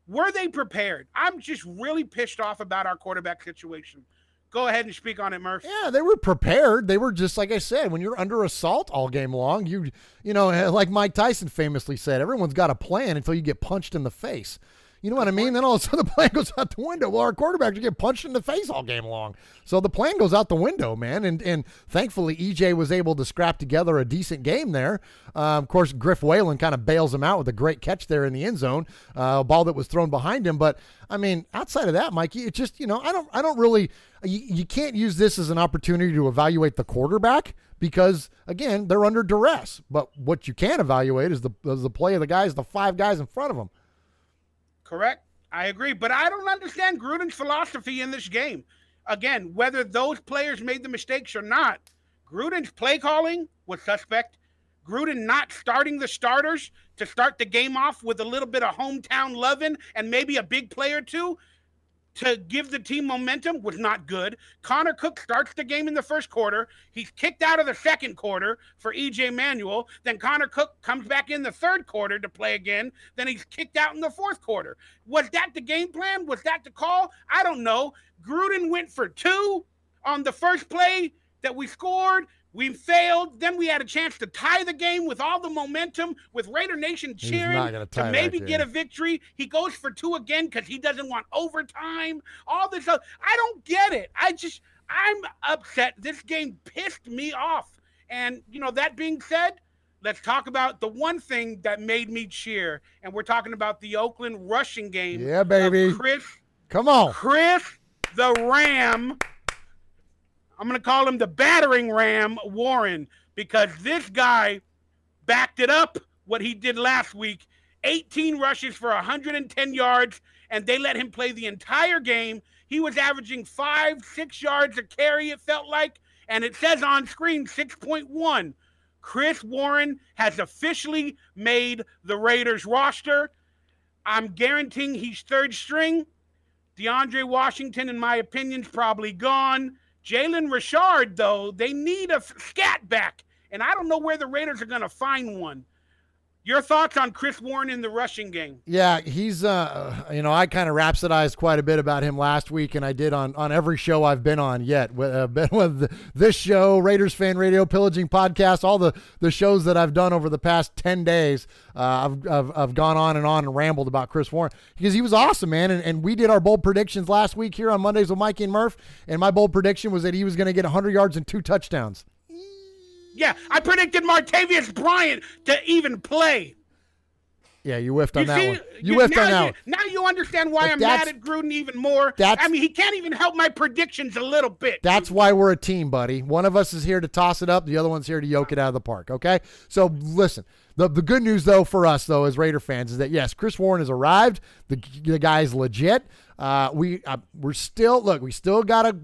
Were they prepared? I'm just really pissed off about our quarterback situation. Go ahead and speak on it, Murf. Yeah, they were prepared. They were just, like I said, when you're under assault all game long, you like Mike Tyson famously said, everyone's got a plan until you get punched in the face. You know what I mean? Then all of a sudden the plan goes out the window. Well, our quarterbacks get punched in the face all game long. So the plan goes out the window, man. And thankfully, EJ was able to scrap together a decent game there. Of course, Griff Whalen kind of bails him out with a great catch there in the end zone, a ball that was thrown behind him. But, I mean, outside of that, Mikey, it just, I don't really – you can't use this as an opportunity to evaluate the quarterback because, again, they're under duress. But what you can evaluate is the play of the guys, the 5 guys in front of them. Correct. I agree. But I don't understand Gruden's philosophy in this game. Again, whether those players made the mistakes or not, Gruden's play calling was suspect. Gruden not starting the starters to start the game off with a little bit of hometown loving and maybe a big play or two to give the team momentum was not good. Connor Cook starts the game in the first quarter. He's kicked out of the second quarter for EJ Manuel. Then Connor Cook comes back in the third quarter to play again. Then he's kicked out in the fourth quarter. Was that the game plan? Was that the call? I don't know. Gruden went for 2 on the first play that we scored. We failed. Then we had a chance to tie the game with all the momentum, with Raider Nation cheering to maybe get a victory. He goes for 2 again because he doesn't want overtime. All this stuff. I don't get it. I'm upset. This game pissed me off. And, that being said, let's talk about the one thing that made me cheer. And we're talking about the Oakland rushing game. Yeah, baby. Come on. Chris the Ram. I'm going to call him the battering ram, Warren, because this guy backed it up what he did last week. 18 rushes for 110 yards, and they let him play the entire game. He was averaging 5-6 yards a carry, it felt like, and it says on screen 6.1. Chris Warren has officially made the Raiders roster. I'm guaranteeing he's third string. DeAndre Washington, in my opinion, is probably gone. Jalen Richard, though, they need a scat back, and I don't know where the Raiders are going to find one. Your thoughts on Chris Warren in the rushing game? Yeah, he's, I kind of rhapsodized quite a bit about him last week, and I did on every show I've been on yet. Been with this show, Raiders Fan Radio, Pillaging Podcast, all the shows that I've done over the past 10 days. I've gone on and rambled about Chris Warren because he was awesome, man. And we did our bold predictions last week here on Mondays with Mikey and Murf, and my bold prediction was that he was going to get 100 yards and 2 touchdowns. Yeah, I predicted Martavius Bryant to even play. Yeah, you whiffed on that one. You whiffed on that one. Now you understand why I'm mad at Gruden even more. He can't even help my predictions a little bit. That's why we're a team, buddy. One of us is here to toss it up. The other one's here to yoke it out of the park, okay? So, listen. The good news, though, for us, though, as Raider fans, is that, yes, Chris Warren has arrived. The guy's legit. We still gotta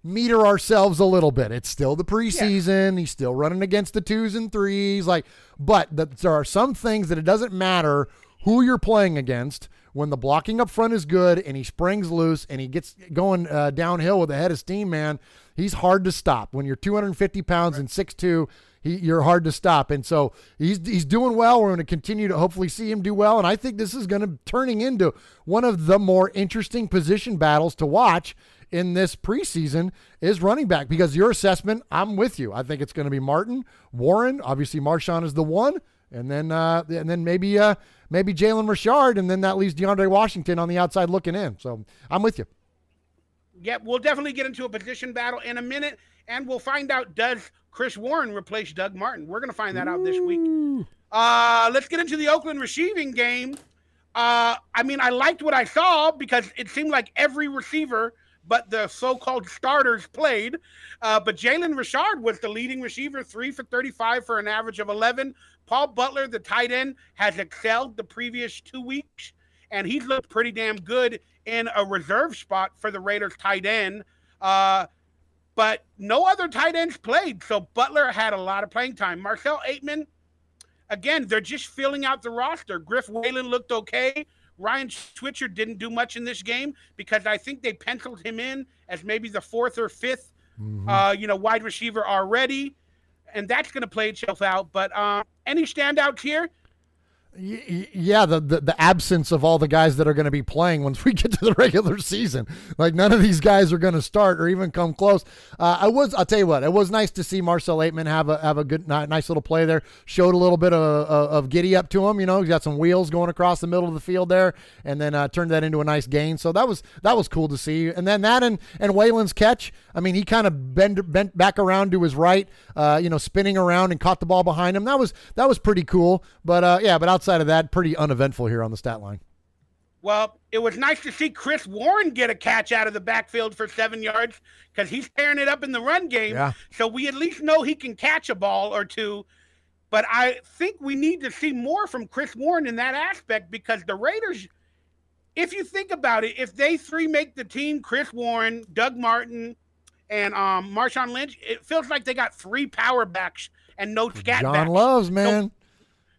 meter ourselves a little bit. It's still the preseason. Yeah. He's still running against the 2s and 3s. But there are some things that it doesn't matter who you're playing against. When the blocking up front is good and he springs loose and he gets going downhill with a head of steam, man, he's hard to stop. When you're 250 pounds and 6'2", you're hard to stop. And so he's doing well. We're going to continue to hopefully see him do well. And I think this is going to turning into one of the more interesting position battles to watch in this preseason is running back, because your assessment, I'm with you. I think it's going to be Martin, Warren, obviously Marshawn is the one, and then maybe Jalen Richard, and then that leaves DeAndre Washington on the outside looking in. So I'm with you. Yeah, we'll definitely get into a position battle in a minute, and we'll find out, does Chris Warren replace Doug Martin? We're going to find that out this week. Let's get into the Oakland receiving game. I liked what I saw because it seemed like every receiver but the so-called starters played. But Jalen Richard was the leading receiver, 3 for 35 for an average of 11. Paul Butler, the tight end, has excelled the previous 2 weeks, and he's looked pretty damn good in a reserve spot for the Raiders tight end. But no other tight ends played, so Butler had a lot of playing time. Marcel Aitman, again, they're just filling out the roster. Griff Whalen looked okay. Ryan Switzer didn't do much in this game because I think they penciled him in as maybe the 4th or 5th, wide receiver already, and that's going to play itself out. But any standouts here? Yeah, the absence of all the guys that are going to be playing once we get to the regular season. Like, none of these guys are going to start or even come close. I'll tell you what, it was nice to see Marcel Aitman have a good, nice little play there. Showed a little bit of giddy up to him. He's got some wheels going across the middle of the field there, and then turned that into a nice gain. So that was cool to see. And then that and Waylon's catch. He kind of bent back around to his right, spinning around and caught the ball behind him. That was pretty cool. But outside of that, pretty uneventful here on the stat line. Well, it was nice to see Chris Warren get a catch out of the backfield for 7 yards because he's tearing it up in the run game. Yeah. So we at least know he can catch a ball or two. But I think we need to see more from Chris Warren in that aspect, because the Raiders, if you think about it, if they 3 make the team, Chris Warren, Doug Martin, and Marshawn Lynch, it feels like they got 3 power backs and no scat backs. John Loves, man.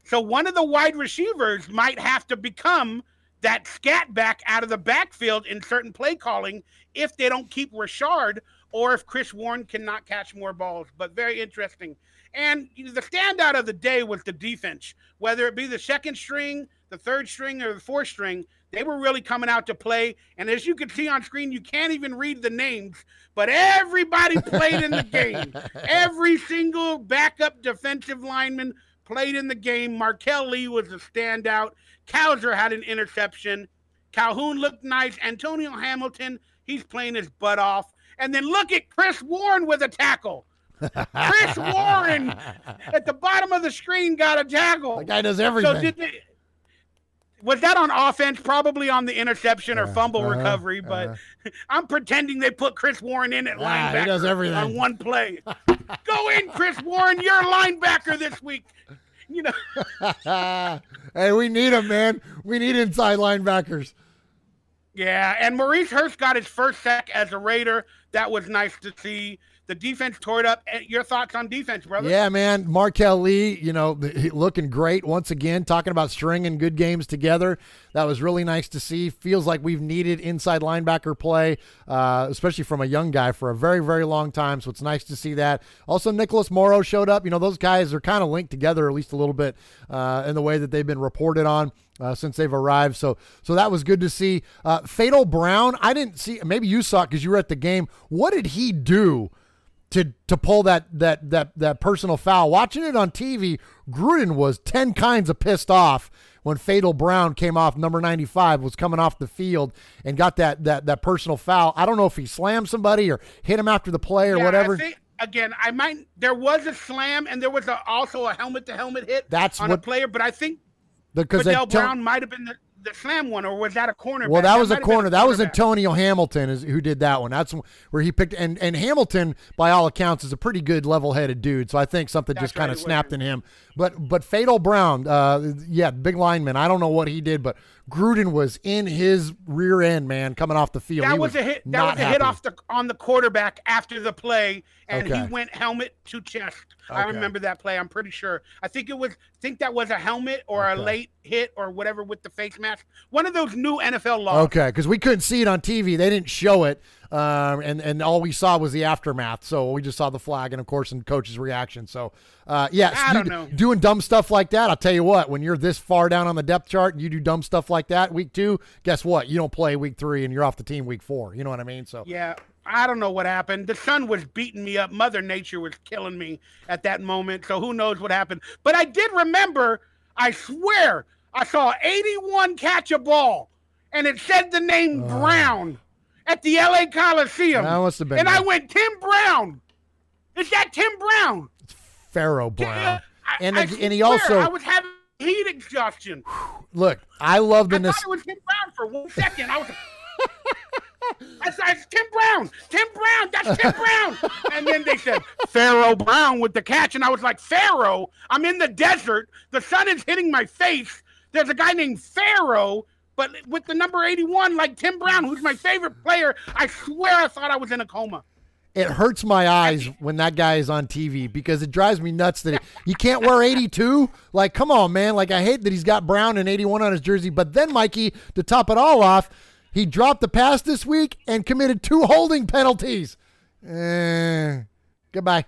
So one of the wide receivers might have to become that scat back out of the backfield in certain play calling if they don't keep Richard, or if Chris Warren cannot catch more balls. But very interesting. And the standout of the day was the defense. Whether it be the 2nd string, the 3rd string, or the 4th string, they were really coming out to play. And as you can see on screen, you can't even read the names, but everybody played in the game. Every single backup defensive lineman played in the game. Markel Lee was a standout. Cowser had an interception. Calhoun looked nice. Antonio Hamilton, he's playing his butt off. And then look at Chris Warren with a tackle. Chris Warren at the bottom of the screen got a tackle. The guy does everything. So was that on offense? Probably on the interception or fumble recovery, but I'm pretending they put Chris Warren in at linebacker. He does everything on one play. Go in, Chris Warren. You're a linebacker this week. You know. Hey, we need him, man. We need inside linebackers. Yeah, and Maurice Hurst got his first sack as a Raider. That was nice to see. The defense tore it up. Your thoughts on defense, brother? Yeah, man. Markel Lee, looking great once again, talking about stringing good games together. That was really nice to see. Feels like we've needed inside linebacker play, especially from a young guy, for a very, very long time. So it's nice to see that. Also, Nicholas Morrow showed up. Those guys are kind of linked together, at least a little bit, in the way that they've been reported on. Since they've arrived. So that was good to see. Fatal Brown, I didn't see, maybe you saw it because you were at the game. What did he do to pull that personal foul? Watching it on TV, Gruden was 10 kinds of pissed off when Fatal Brown came off, number 95, was coming off the field and got that personal foul. I don't know if he slammed somebody or hit him after the play or whatever. I think, again, there was a slam and there was also a helmet-to-helmet hit on a player, but I think Fidel Brown might have been the slam one, or was that a cornerback? Well, that was a corner. That was Antonio Hamilton who did that one. That's where he picked. And Hamilton, by all accounts, is a pretty good level-headed dude. So I think something just kind of snapped in him. But Fatal Brown, big lineman. I don't know what he did, but Gruden was in his rear end, man, coming off the field. That was a hit. That was a hit on the quarterback after the play, and he went helmet to chest. I remember that play. I'm pretty sure. I think that was a helmet or a late hit or whatever with the face mask. One of those new NFL laws. Okay, because we couldn't see it on TV. They didn't show it, and all we saw was the aftermath. So we just saw the flag and, of course, and coach's reaction. So, I don't know. Doing dumb stuff like that, I'll tell you what, when you're this far down on the depth chart and you do dumb stuff like that week 2, guess what? You don't play week 3 and you're off the team week 4. You know what I mean? So yeah. I don't know what happened. The sun was beating me up. Mother Nature was killing me at that moment. So who knows what happened. But I did remember, I swear, I saw 81 catch a ball, and it said the name Brown at the L.A. Coliseum. That must have been. And I went, Tim Brown. Is that Tim Brown? It's Pharaoh Brown. And he also. I was having heat exhaustion. Look, I love the. I thought it was Tim Brown for 1 second. I was. I said, it's Tim Brown. Tim Brown. That's Tim Brown. And then they said, Pharaoh Brown with the catch. And I was like, Pharaoh? I'm in the desert. The sun is hitting my face. There's a guy named Pharaoh, but with the number 81, like Tim Brown, who's my favorite player. I swear I thought I was in a coma. It hurts my eyes when that guy is on TV because it drives me nuts that he can't wear 82. Like, come on, man. Like, I hate that he's got Brown and 81 on his jersey. But then, Mikey, to top it all off, he dropped the pass this week and committed 2 holding penalties. Goodbye.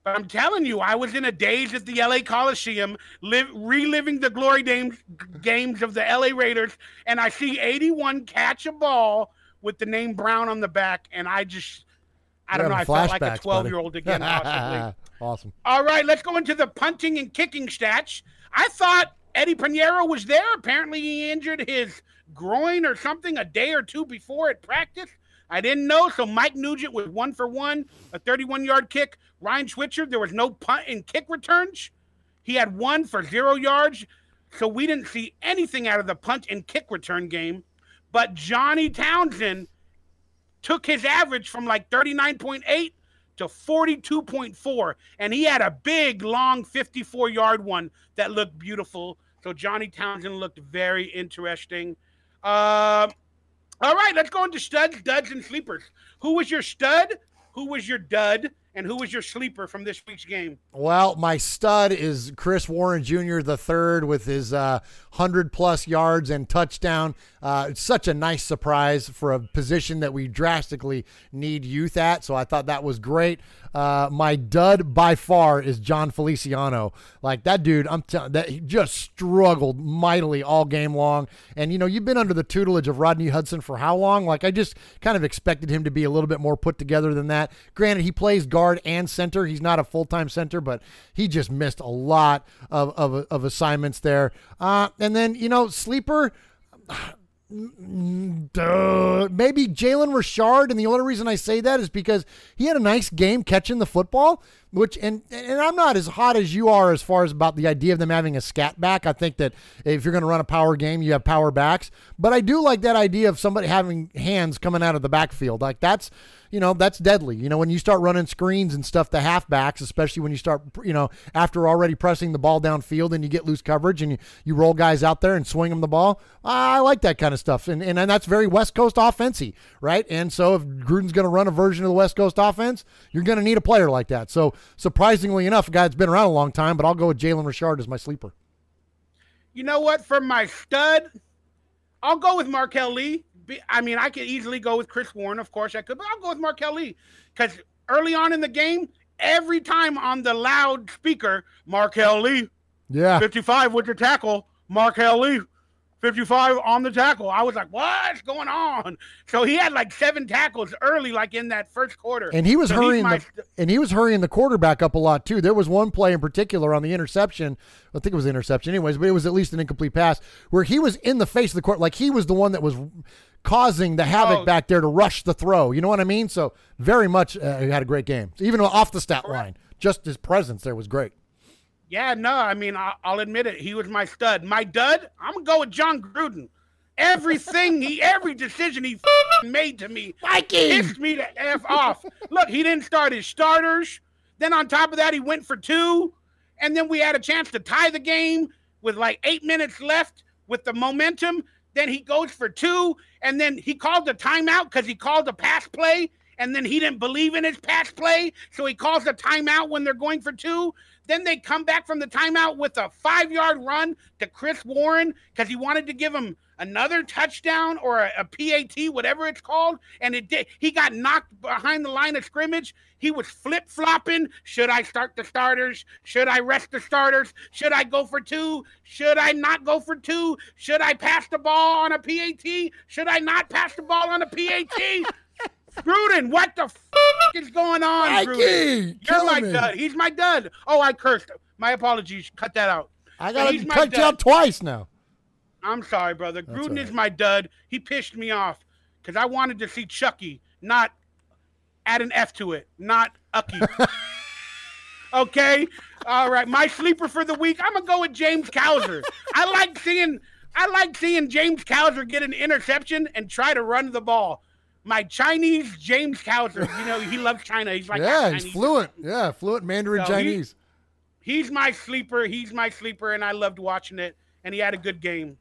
But I'm telling you, I was in a daze at the L.A. Coliseum, reliving the glory games of the L.A. Raiders, and I see 81 catch a ball with the name Brown on the back, and I don't know, I felt like a 12-year-old again, possibly. Awesome. All right, let's go into the punting and kicking stats. I thought Eddie Pinheiro was there. Apparently he injured his groin or something a day or 2 before at practice. I didn't know, so Mike Nugent was 1 for 1, a 31-yard kick. Ryan Switzer, there was no punt and kick returns. He had 1 for 0 yards, so we didn't see anything out of the punt and kick return game. But Johnny Townsend took his average from like 39.8 to 42.4, and he had a big, long 54-yard one that looked beautiful. So Johnny Townsend looked very interesting. All right, let's go into studs, duds, and sleepers. Who was your stud? Who was your dud? And who was your sleeper from this week's game? Well, my stud is Chris Warren Jr. III with his 100-plus yards and touchdown. It's such a nice surprise for a position that we drastically need youth at, so I thought that was great. My dud by far is John Feliciano. Like, that dude, I'm telling that he just struggled mightily all game long. And, you've been under the tutelage of Rodney Hudson for how long? Like, I just kind of expected him to be a little bit more put together than that. Granted, he plays guard and center. He's not a full-time center, but he just missed a lot of assignments there. And then, sleeper, Maybe Jalen Richard, and the only reason I say that is because he had a nice game catching the football, which and I'm not as hot as you are as far as about the idea of them having a scat back. I think that if you're going to run a power game, you have power backs, but I do like that idea of somebody having hands coming out of the backfield. Like that's deadly. When you start running screens and stuff, the halfbacks, especially when you start, after already pressing the ball downfield and you get loose coverage and you roll guys out there and swing them the ball. I like that kind of stuff. And that's very West Coast offense-y, right? And so if Gruden's going to run a version of the West Coast offense, you're going to need a player like that. So surprisingly enough, a guy that's been around a long time, but I'll go with Jalen Richard as my sleeper. You know what? For my stud, I'll go with Markel Lee. I mean, I could easily go with Chris Warren. Of course I could, but I'll go with Markel Lee because early on in the game, every time on the loudspeaker, Markel Lee, 55 with the tackle, Markel Lee, 55 on the tackle. I was like, what's going on? So he had like 7 tackles early, like in that first quarter. And he was hurrying the quarterback up a lot too. There was one play in particular on the interception. I think it was an interception anyways, but it was at least an incomplete pass where he was in the face of the court. Like he was the one that was causing the havoc back there to rush the throw. You know what I mean? So very much he had a great game. Even off the stat line, just his presence there was great. Yeah, no, I mean, I'll admit it. He was my stud. My dud, I'm going to go with John Gruden. Every decision he made to me pissed me the F off. Look, he didn't start his starters. Then on top of that, he went for 2. And then we had a chance to tie the game with like 8 minutes left with the momentum. Then he goes for 2. And then he called a timeout because he called a pass play. And then he didn't believe in his pass play. So he calls a timeout when they're going for 2. Then they come back from the timeout with a 5-yard run to Chris Warren because he wanted to give him another touchdown or a PAT, whatever it's called. And it did. He got knocked behind the line of scrimmage. He was flip-flopping. Should I start the starters? Should I rest the starters? Should I go for 2? Should I not go for 2? Should I pass the ball on a PAT? Should I not pass the ball on a PAT? Gruden, what the is going on, Mikey, Gruden? You're my dud. He's my dud. Oh, I cursed. My apologies. Cut that out. I got to cut you out twice now. I'm sorry, brother. Gruden is my dud. He pissed me off because I wanted to see Chucky, not add an F to it, not Ucky. Okay? All right. My sleeper for the week, I'm going to go with James Cowser. I like seeing James Cowser get an interception and try to run the ball. My Chinese James Cowser, he loves China. He's like, he's fluent. Yeah, fluent Mandarin Chinese. He's my sleeper. And I loved watching it. And he had a good game.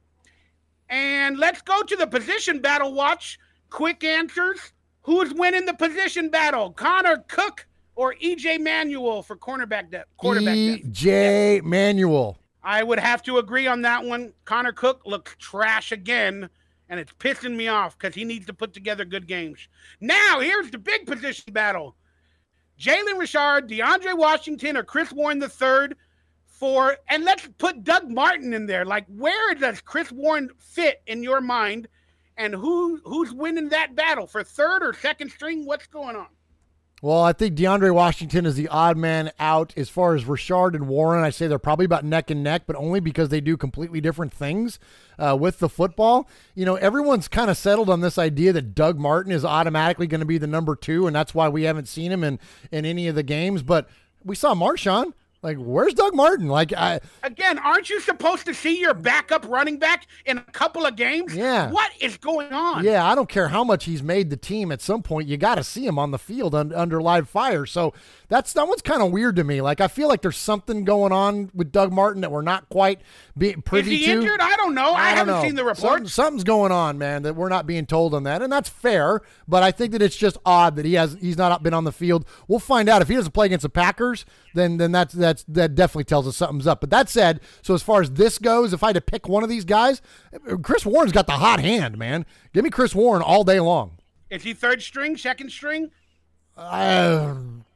And let's go to the position battle watch. Quick answers. Who's winning the position battle? Connor Cook or E.J. Manuel for quarterback depth? E.J. Manuel. I would have to agree on that one. Connor Cook looks trash again. And it's pissing me off because he needs to put together good games. Now, here's the big position battle. Jalen Richard, DeAndre Washington, or Chris Warren III and let's put Doug Martin in there. Like, where does Chris Warren fit in your mind? And who's winning that battle? For third or second string? What's going on? Well, I think DeAndre Washington is the odd man out. As far as Richard and Warren, I say they're probably about neck and neck, but only because they do completely different things with the football. Everyone's kind of settled on this idea that Doug Martin is automatically going to be the number 2, and that's why we haven't seen him in any of the games. But we saw Marshawn. Like, where's Doug Martin? Again, aren't you supposed to see your backup running back in a couple of games? Yeah. What is going on? Yeah, I don't care how much he's made the team. At some point, you got to see him on the field under live fire. So that one's kind of weird to me. Like, I feel like there's something going on with Doug Martin that we're not quite being privy to. Is he injured? I don't know. I haven't seen the reports. Something's going on, man, that we're not being told on that, and that's fair. But I think that it's just odd that he's not been on the field. We'll find out if he doesn't play against the Packers. Then that definitely tells us something's up. But that said, so as far as this goes, if I had to pick one of these guys, Chris Warren's got the hot hand, man. Give me Chris Warren all day long. Is he third string, second string?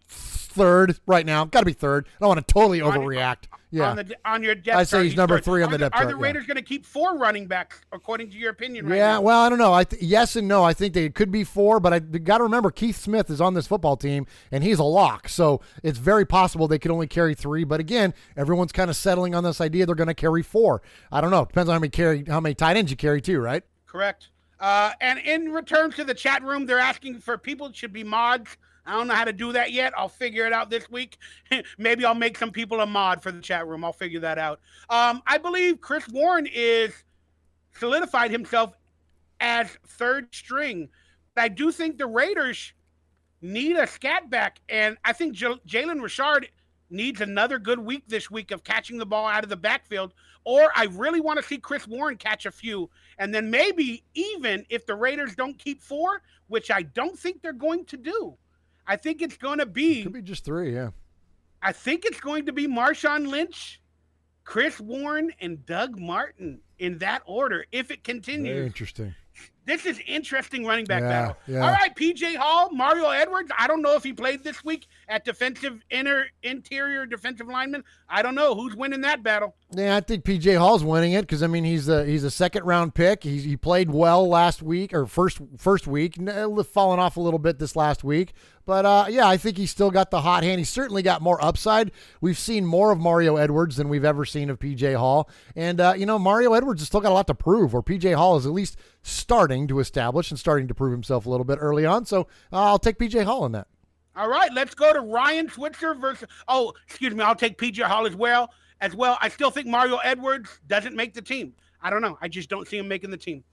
Third right now. Got to be third. I don't want to totally overreact. Yeah. On your depth chart. I say he's number 3 on the depth chart. Are the Raiders going to keep 4 running backs, according to your opinion right now? Yeah, well, I don't know. Yes and no. I think they could be 4, but I got to remember Keith Smith is on this football team, and he's a lock. So it's very possible they could only carry 3. But again, everyone's kind of settling on this idea they're going to carry 4. I don't know. Depends on how many tight ends you carry too, right? Correct. And in return to the chat room, they're asking for people should be mods. I don't know how to do that yet. I'll figure it out this week. Maybe I'll make some people a mod for the chat room. I'll figure that out. I believe Chris Warren is solidified himself as third string. But I do think the Raiders need a scat back, and I think Jalen Richard needs another good week this week of catching the ball out of the backfield, or I really want to see Chris Warren catch a few, and then maybe even if the Raiders don't keep 4, which I don't think they're going to do, I think it's going to be... Could be just 3, yeah. I think it's going to be Marshawn Lynch, Chris Warren, and Doug Martin in that order, if it continues. Very interesting. This is interesting running back battle. Yeah. All right, P.J. Hall, Mario Edwards. I don't know if he played this week at interior defensive lineman. I don't know who's winning that battle. Yeah, I think P.J. Hall's winning it because I mean he's a second-round pick. He played well last week or first week, fallen off a little bit this last week. But yeah, I think he's still got the hot hand. He's certainly got more upside. We've seen more of Mario Edwards than we've ever seen of P.J. Hall, and Mario Edwards has still got a lot to prove. Or P.J. Hall is at least starting to establish and starting to prove himself a little bit early on. So I'll take P.J. Hall in that. All right, let's go to Ryan Switzer versus. Oh, excuse me, I'll take P.J. Hall as well. I still think Mario Edwards doesn't make the team. I don't know. I just don't see him making the team.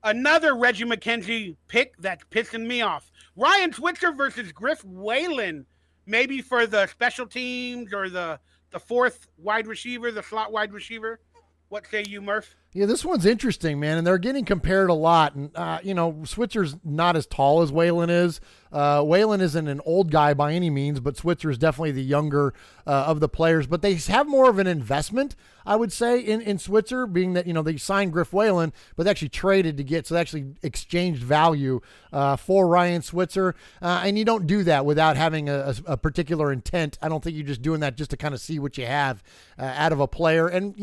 Another Reggie McKenzie pick that's pissing me off. Ryan Switzer versus Griff Whalen, maybe for the special teams or the fourth wide receiver, the slot wide receiver. What say you, Murf? Yeah, this one's interesting, man, and they're getting compared a lot. And, Switzer's not as tall as Whalen is. Whalen isn't an old guy by any means, but Switzer is definitely the younger of the players. But they have more of an investment, I would say, in Switzer, being that, they signed Griff Whalen, but they actually traded to get, so they actually exchanged value for Ryan Switzer. And you don't do that without having a particular intent. I don't think you're just doing that just to kind of see what you have out of a player. And,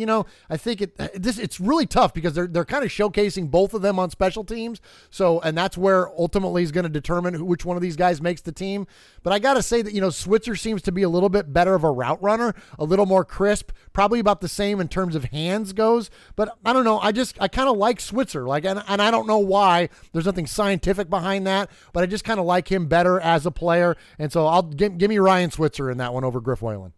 I think it's really tough because they're kind of showcasing both of them on special teams. So, and that's where ultimately is going to determine which one of these guys makes the team. But I got to say that, Switzer seems to be a little bit better of a route runner, a little more crisp, probably about the same in terms of hands goes. But I don't know. I kind of like Switzer. And I don't know why. There's nothing scientific behind that, but I just kind of like him better as a player. And so I'll give me Ryan Switzer in that one over Griff Whalen.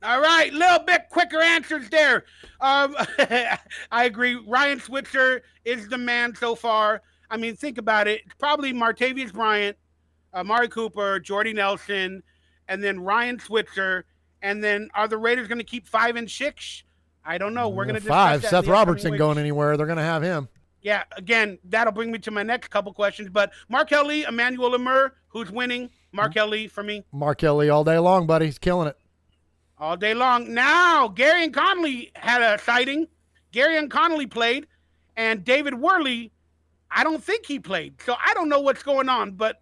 All right, little bit quicker answers there. I agree. Ryan Switzer is the man so far. I mean, think about it. It's probably Martavius Bryant, Amari Cooper, Jordy Nelson, and then Ryan Switzer. And then are the Raiders going to keep 5 and 6? I don't know. We're going to discuss 5. that Seth Roberts ain't going anywhere. They're going to have him. Yeah, again, that'll bring me to my next couple questions. But Markel Lee, Emmanuel Lemur, who's winning? Markel Lee for me. Markel Lee all day long, buddy. He's killing it. All day long. Now, Gary and Connolly had a sighting. Gary and Connolly played, and David Worley, I don't think he played. So I don't know what's going on, but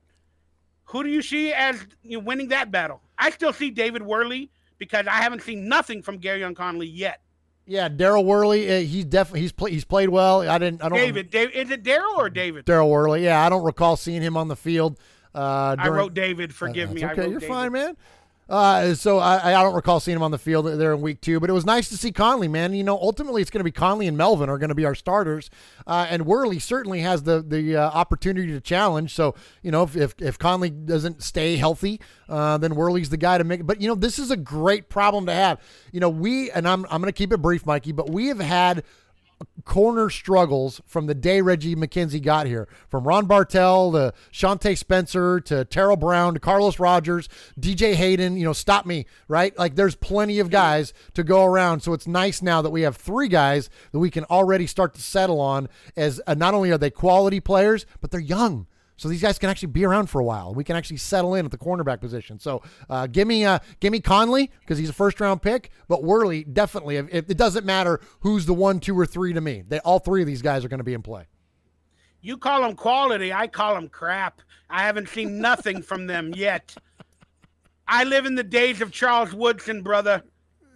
who do you see as winning that battle? I still see David Worley because I haven't seen nothing from Gary and Connolly yet. Yeah, Daryl Worley, he's played well. David, is it Daryl or David? Daryl Worley. Yeah, I don't recall seeing him on the field. I wrote David. Forgive me. Okay, you're David. fine, man. So I don't recall seeing him on the field there in week 2, but it was nice to see Conley, man. Ultimately it's going to be Conley and Melvin are going to be our starters. And Worley certainly has the opportunity to challenge. So, if Conley doesn't stay healthy, then Worley's the guy to make it. But, this is a great problem to have. I'm going to keep it brief, Mikey, but we have had corner struggles from the day Reggie McKenzie got here, from Ron Bartell to Shante Spencer to Terrell Brown to Carlos Rogers, DJ Hayden, stop me, right? Like there's plenty of guys to go around. So it's nice now that we have 3 guys that we can already start to settle on as not only are they quality players, but they're young. So these guys can actually be around for a while. We can actually settle in at the cornerback position. So give me Conley because he's a first-round pick, but Worley definitely. If it doesn't matter who's the 1, 2, or 3 to me. All 3 of these guys are going to be in play. You call them quality. I call them crap. I haven't seen nothing from them yet. I live in the days of Charles Woodson, brother.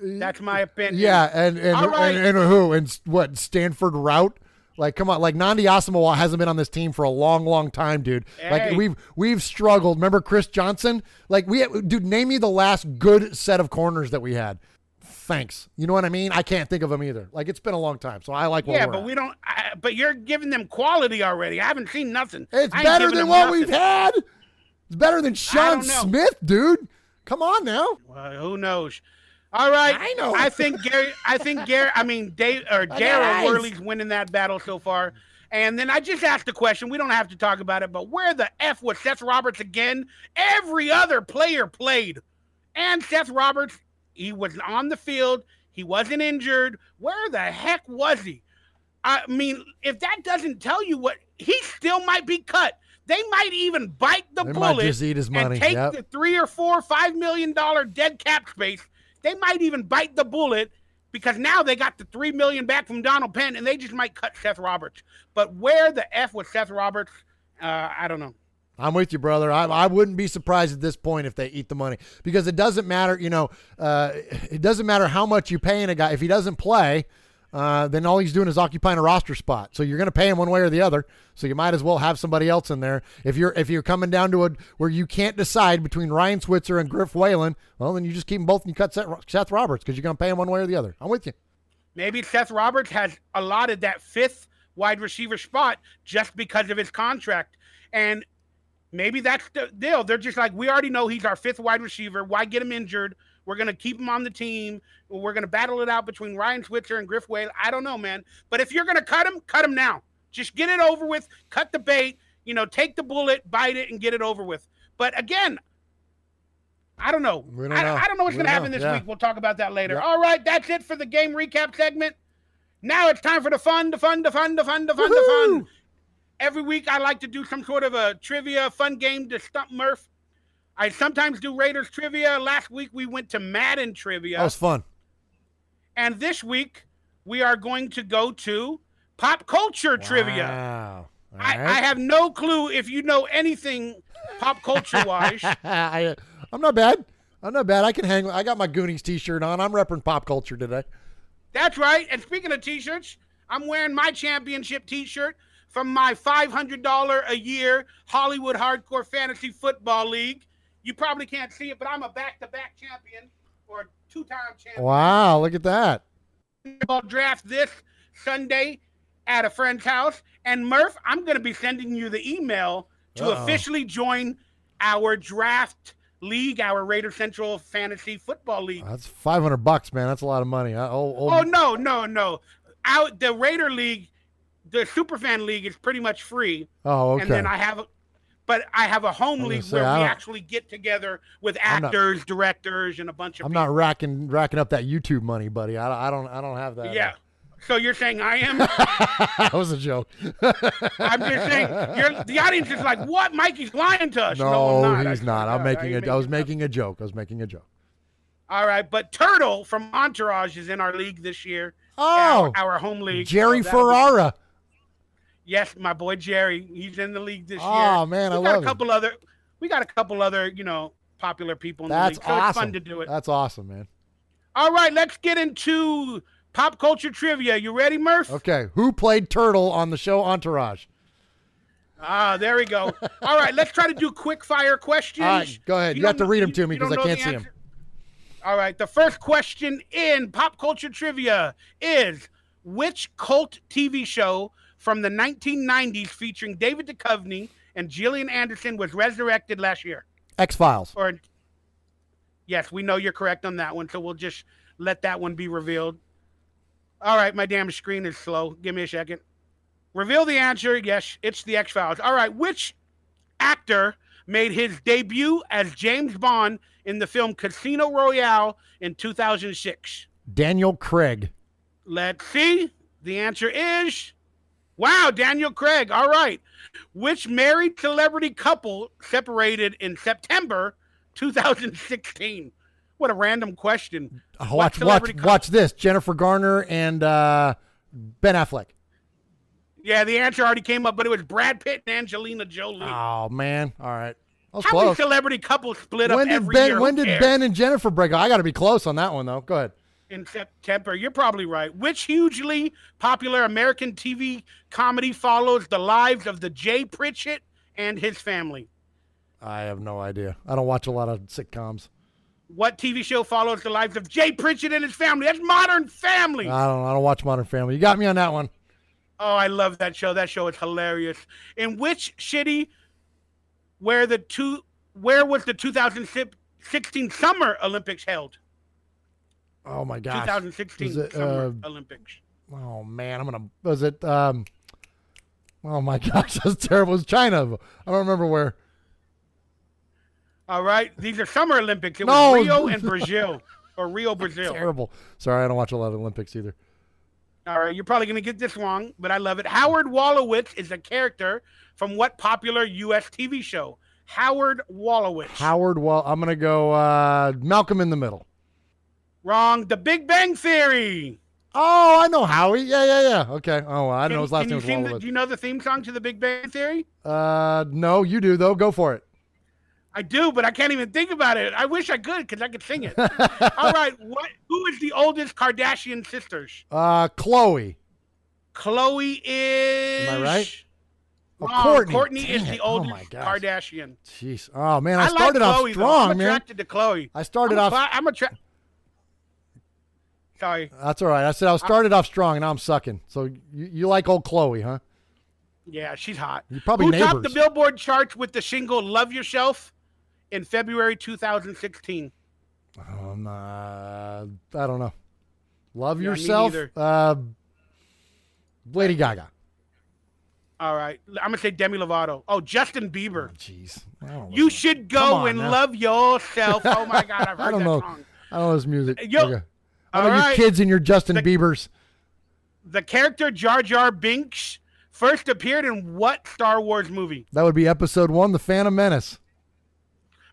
That's my opinion. Yeah, and right. and who? And what, Stanford Route? Like, come on, like Nandi Asamoah hasn't been on this team for a long, long time, dude. Hey. Like we've struggled. Remember Chris Johnson? Like dude, name me the last good set of corners that we had. thanks. You know what I mean? I can't think of them either. Like, it's been a long time, so I like what Yeah, we're but at. we don't. But you're giving them quality already. I haven't seen nothing. It's I ain't better giving than them what nothing. we've had. It's better than Sean don't know. Smith, dude. Come on now. Well, who knows? All right. I know. I think Gary. I mean, Daryl Worley's winning that battle so far. And then I just asked the question. We don't have to talk about it, but where the F was Seth Roberts again? Every other player played, and Seth Roberts, he was on the field. He wasn't injured. Where the heck was he? I mean, if that doesn't tell you what, he still might be cut. They might even bite the They bullet might just eat his money. and take Yep. the $3 or $4 or $5 million dead cap space. They might even bite the bullet because now they got the $3 million back from Donald Penn, and they just might cut Seth Roberts. But where the F was Seth Roberts? I don't know. I'm with you, brother. I wouldn't be surprised at this point if they eat the money, because it doesn't matter. You know, it doesn't matter how much you're paying a guy. If he doesn't play, then all he's doing is occupying a roster spot. So you're going to pay him one way or the other. So you might as well have somebody else in there. If you're coming down to where you can't decide between Ryan Switzer and Griff Whalen, well, then you just keep them both and you cut Seth Roberts, because you're going to pay him one way or the other. I'm with you. Maybe Seth Roberts has allotted that 5th wide receiver spot just because of his contract. And maybe that's the deal. They're just like, we already know he's our 5th wide receiver. Why get him injured? We're going to keep him on the team. We're going to battle it out between Ryan Switzer and Griff Whalen. I don't know, man. But if you're going to cut him now. Just get it over with. Cut the bait. You know, take the bullet, bite it, and get it over with. But again, I don't know. I don't know what's going to happen this week. We'll talk about that later. Yep. All right, that's it for the game recap segment. Now it's time for the fun. Every week I like to do some sort of a trivia fun game to stump Murf. I sometimes do Raiders trivia. Last week we went to Madden trivia. That was fun. And this week we are going to go to pop culture trivia. Wow. All I right. have no clue if you know anything pop culture wise. I'm not bad. I can hang. I got my Goonies t-shirt on. I'm repping pop culture today. That's right. And speaking of t-shirts, I'm wearing my championship t-shirt from my $500 a year Hollywood Hardcore Fantasy Football League. You probably can't see it, but I'm a back-to-back champion or 2-time champion. Wow, look at that. I'll draft this Sunday at a friend's house. And Murf, I'm going to be sending you the email to officially join our draft league, our Raider Central Fantasy Football League. That's $500, man. That's a lot of money. Oh, no. The Raider League, the Superfan League is pretty much free. Oh, okay. And then I have a home league where we actually get together with actors, directors, and a bunch of I'm people. not racking up that YouTube money, buddy. I don't have that. Yeah. So you're saying I am? That was a joke. I'm just saying, the audience is like, what? Mikey's lying to us. No, I'm not. he's not. I was making a joke. All right, but Turtle from Entourage is in our league this year. Oh, our home league. Jerry So Ferrara. Yes, my boy Jerry. He's in the league this year. Oh man, We got a couple other, popular people in the league. So awesome. it's fun to do it. That's awesome, man. All right, let's get into pop culture trivia. You ready, Murph? Okay, who played Turtle on the show Entourage? There we go. All right, let's try to do quick fire questions. All right, go ahead. You have to read them to me because I can't see them. All right, the first question in pop culture trivia is, which cult TV show from the 1990s featuring David Duchovny and Gillian Anderson was resurrected last year? X-Files. Yes, we know you're correct on that one, so we'll just let that one be revealed. All right, my damn screen is slow. Give me a second. Reveal the answer. Yes, it's the X-Files. All right, which actor made his debut as James Bond in the film Casino Royale in 2006? Daniel Craig. Let's see. The answer is, wow, Daniel Craig. All right. Which married celebrity couple separated in September 2016? What a random question. Watch this. Jennifer Garner and Ben Affleck. Yeah, the answer already came up, but it was Brad Pitt and Angelina Jolie. Oh, man. All right. How close. many celebrity couples split up every year? When did Ben and Jennifer break up? I got to be close on that one, though. Go ahead. In September. You're probably right. Which hugely popular American TV comedy follows the lives of the Jay Pritchett and his family? I have no idea. I don't watch a lot of sitcoms. What TV show follows the lives of Jay Pritchett and his family? That's Modern Family. I don't watch Modern Family. You got me on that one. Oh, I love that show. That show is hilarious. In which city where was the 2016 Summer Olympics held? Oh my gosh. 2016 Summer Olympics. Oh man, was it oh my gosh, that's terrible. It was China. I don't remember where. All right. These are Summer Olympics. It was Rio and Brazil. Or Rio, Brazil. Terrible. Sorry, I don't watch a lot of Olympics either. All right, you're probably going to get this wrong, but I love it. Howard Wolowitz is a character from what popular U.S. TV show? Howard Wolowitz. I'm going to go Malcolm in the Middle. Wrong. The Big Bang Theory. Oh, I know Howie. Yeah. Okay. Oh, I know his last name was Wolowitz. Do you know the theme song to The Big Bang Theory? No, you do, though. Go for it. I do, but I can't even think about it. I wish I could because I could sing it. All right. Who is the oldest Kardashian sisters? Khloe. Khloe is... Am I right? Wrong. Courtney is the oldest Kardashian. Jeez. Oh, man. I started like off Khloe, strong, I'm attracted to Khloe. Sorry. That's all right. I said I started off strong, and now I'm sucking. So you like old Khloe, huh? Yeah, she's hot. You probably Who neighbors. topped the Billboard charts with the single Love Yourself in February 2016? I don't know. Love Yourself? Lady Gaga. All right. I'm going to say Demi Lovato. Oh, Justin Bieber. Jeez. You should go and love yourself. Oh, my God. I've heard that song. I don't know his music. Okay. I know your kids and your Justin Biebers. The character Jar Jar Binks first appeared in what Star Wars movie? That would be Episode 1, The Phantom Menace.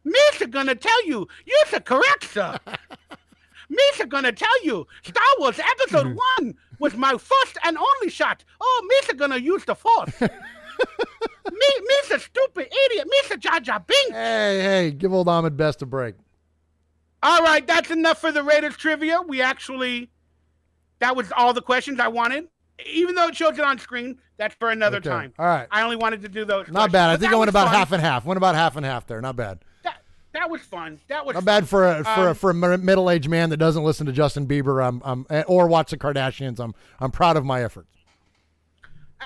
Misa gonna tell you. You're correct, sir. Misa gonna tell you. Star Wars Episode 1 was my first and only shot. Oh, Misa gonna use the Force. Misa stupid idiot. Misa Jar Jar Binks. Hey, give old Ahmed Best a break. All right, that's enough for the Raiders trivia. That was all the questions I wanted. Even though it shows it on screen, that's for another time. All right. I only wanted to do those. Not bad. I think I went about half and half. Went about half and half there. Not bad. That was fun. Not bad for a middle-aged man that doesn't listen to Justin Bieber or watch the Kardashians. I'm proud of my efforts.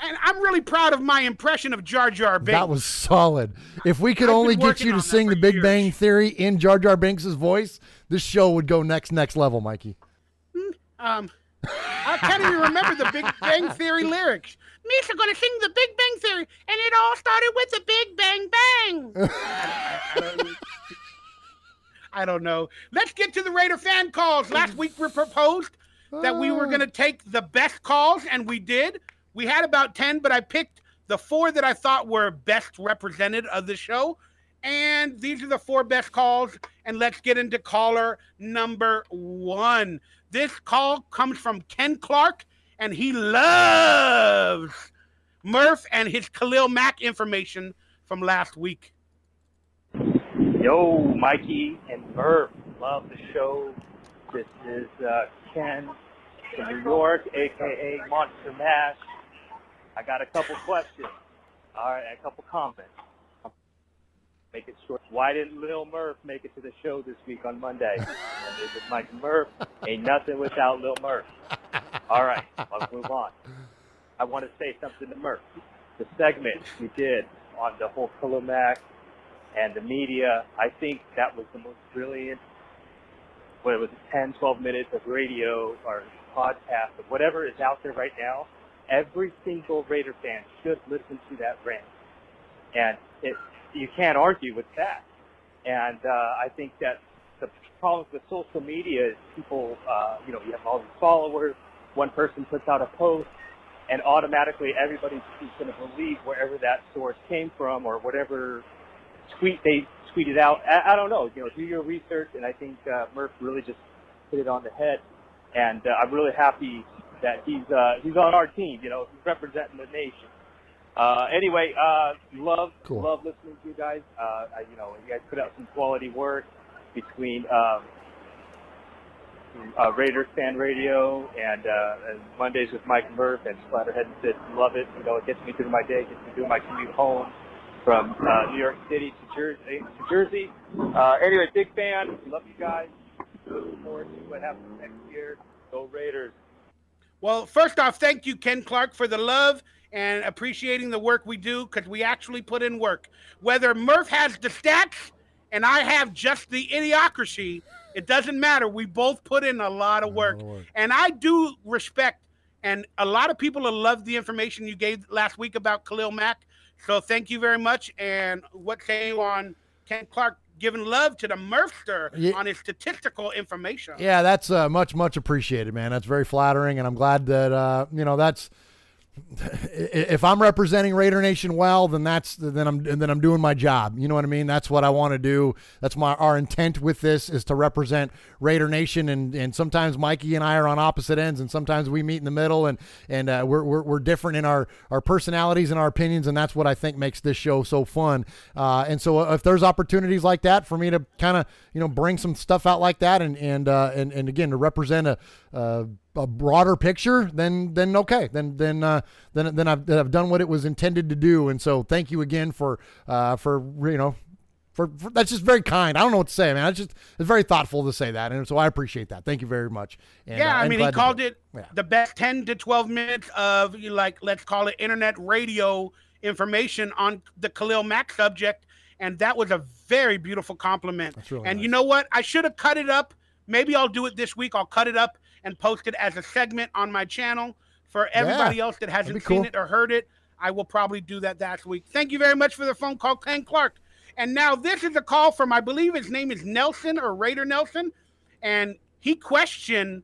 And I'm really proud of my impression of Jar Jar Binks. That was solid. If we could only get you to sing the Big Bang Theory in Jar Jar Binks' voice, this show would go next level, Mikey. I can't even remember the Big Bang Theory lyrics. Misa gonna sing the Big Bang Theory, and it all started with the Big Bang Bang. I don't know. Let's get to the Raider fan calls. Last week we proposed that we were going to take the best calls, and we did. We had about 10, but I picked the 4 that I thought were best represented of the show. And these are the 4 best calls. And let's get into caller number 1. This call comes from Ken Clark, and he loves Murf and his Khalil Mack information from last week. Yo, Mikey and Murf, love the show. This is Ken from New York, a.k.a. Monster Mash. I got a couple questions. All right, a couple comments. Make it short. Why didn't Lil Murf make it to the show this week on Monday? And it was Mike Murf. Ain't nothing without Lil Murf. All right, let's move on. I want to say something to Murf. The segment we did on the whole Khalil Mack and the media, I think that was the most brilliant, 10, 12 minutes of radio or podcast or whatever is out there right now. Every single Raider fan should listen to that rant. And you can't argue with that. And I think that the problem with social media is people, you have all these followers, one person puts out a post, and automatically everybody's going to believe wherever that source came from or whatever tweet they tweeted out. I don't know. Do your research, and I think Murf really just hit it on the head. And I'm really happy that he's on our team. He's representing the nation. Anyway, love listening to you guys. You guys put out some quality work between Raiders Fan Radio and Mondays with Mike Murf and Splatterhead and Sid. Love it. It gets me through my day, gets me through my commute home. from New York City to Jersey. Anyway, big fan. Love you guys. Looking forward to what happens next year. Go Raiders. Well, first off, thank you, Ken Clark, for the love and appreciating the work we do, because we actually put in work. Whether Murf has the stats and I have just the idiocracy, it doesn't matter. We both put in a lot of work. And I do respect, and a lot of people have loved the information you gave last week about Khalil Mack. So thank you very much. And what say you on Ken Clark giving love to the Murfster on his statistical information? Yeah, that's much appreciated, man. That's very flattering, and I'm glad that that's. If I'm representing Raider Nation well, then I'm doing my job. You know what I mean? That's what I want to do. That's our intent with this, is to represent Raider Nation. And sometimes Mikey and I are on opposite ends, and sometimes we meet in the middle, and we're different in our personalities and our opinions, and that's what I think makes this show so fun. And so if there's opportunities like that for me to kind of bring some stuff out like that, and again to represent a broader picture, then okay, then I've done what it was intended to do. And so thank you again for that's just very kind. I don't know what to say, man. It's very thoughtful to say that, and so I appreciate that. Thank you very much. And, I mean, he called it the best 10 to 12 minutes of, let's call it internet radio information on the Khalil Mack subject, and that was a very beautiful compliment. That's really and nice. You know what? I should have cut it up. Maybe I'll do it this week. I'll cut it up and post it as a segment on my channel for everybody else that hasn't seen it or heard it. I will probably do that week. Thank you very much for the phone call, Ken Clark. And now this is a call from, I believe his name is Nelson or Raider Nelson. And he questioned,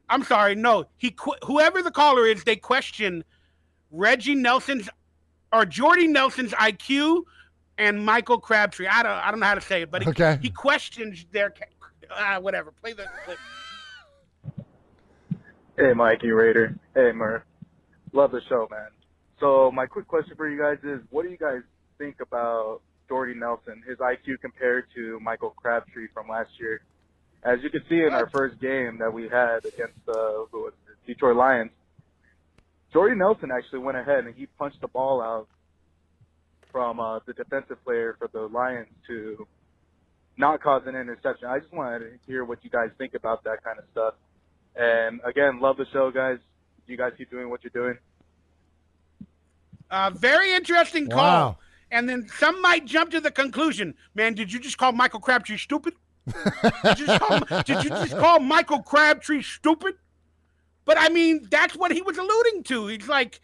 whoever the caller is, they question Reggie Nelson's or Jordy Nelson's IQ and Michael Crabtree. I don't know how to say it, but he questions their whatever. Play the clip. Hey, Mikey Raider. Hey, Murf. Love the show, man. So my quick question for you guys is, what do you guys think about Jordy Nelson, his IQ compared to Michael Crabtree from last year? As you can see in our first game that we had against the Detroit Lions, Jordy Nelson actually went ahead and he punched the ball out from the defensive player for the Lions to not cause an interception. I just wanted to hear what you guys think about that kind of stuff. And again, love the show, guys. You guys keep doing what you're doing. Very interesting call. Wow. And then some might jump to the conclusion, man, did you just call Michael Crabtree stupid? Did you just call Michael Crabtree stupid? But, I mean, that's what he was alluding to. He's like,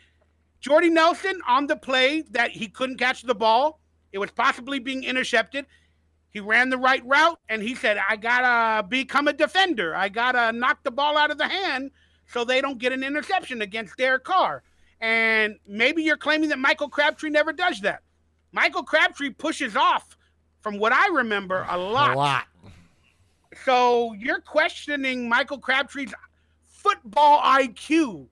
Jordy Nelson on the play that he couldn't catch the ball. It was possibly being intercepted. He ran the right route, and he said, I got to become a defender. I got to knock the ball out of the hand so they don't get an interception against Derek Carr. And maybe you're claiming that Michael Crabtree never does that. Michael Crabtree pushes off, from what I remember, a lot. So you're questioning Michael Crabtree's football IQ.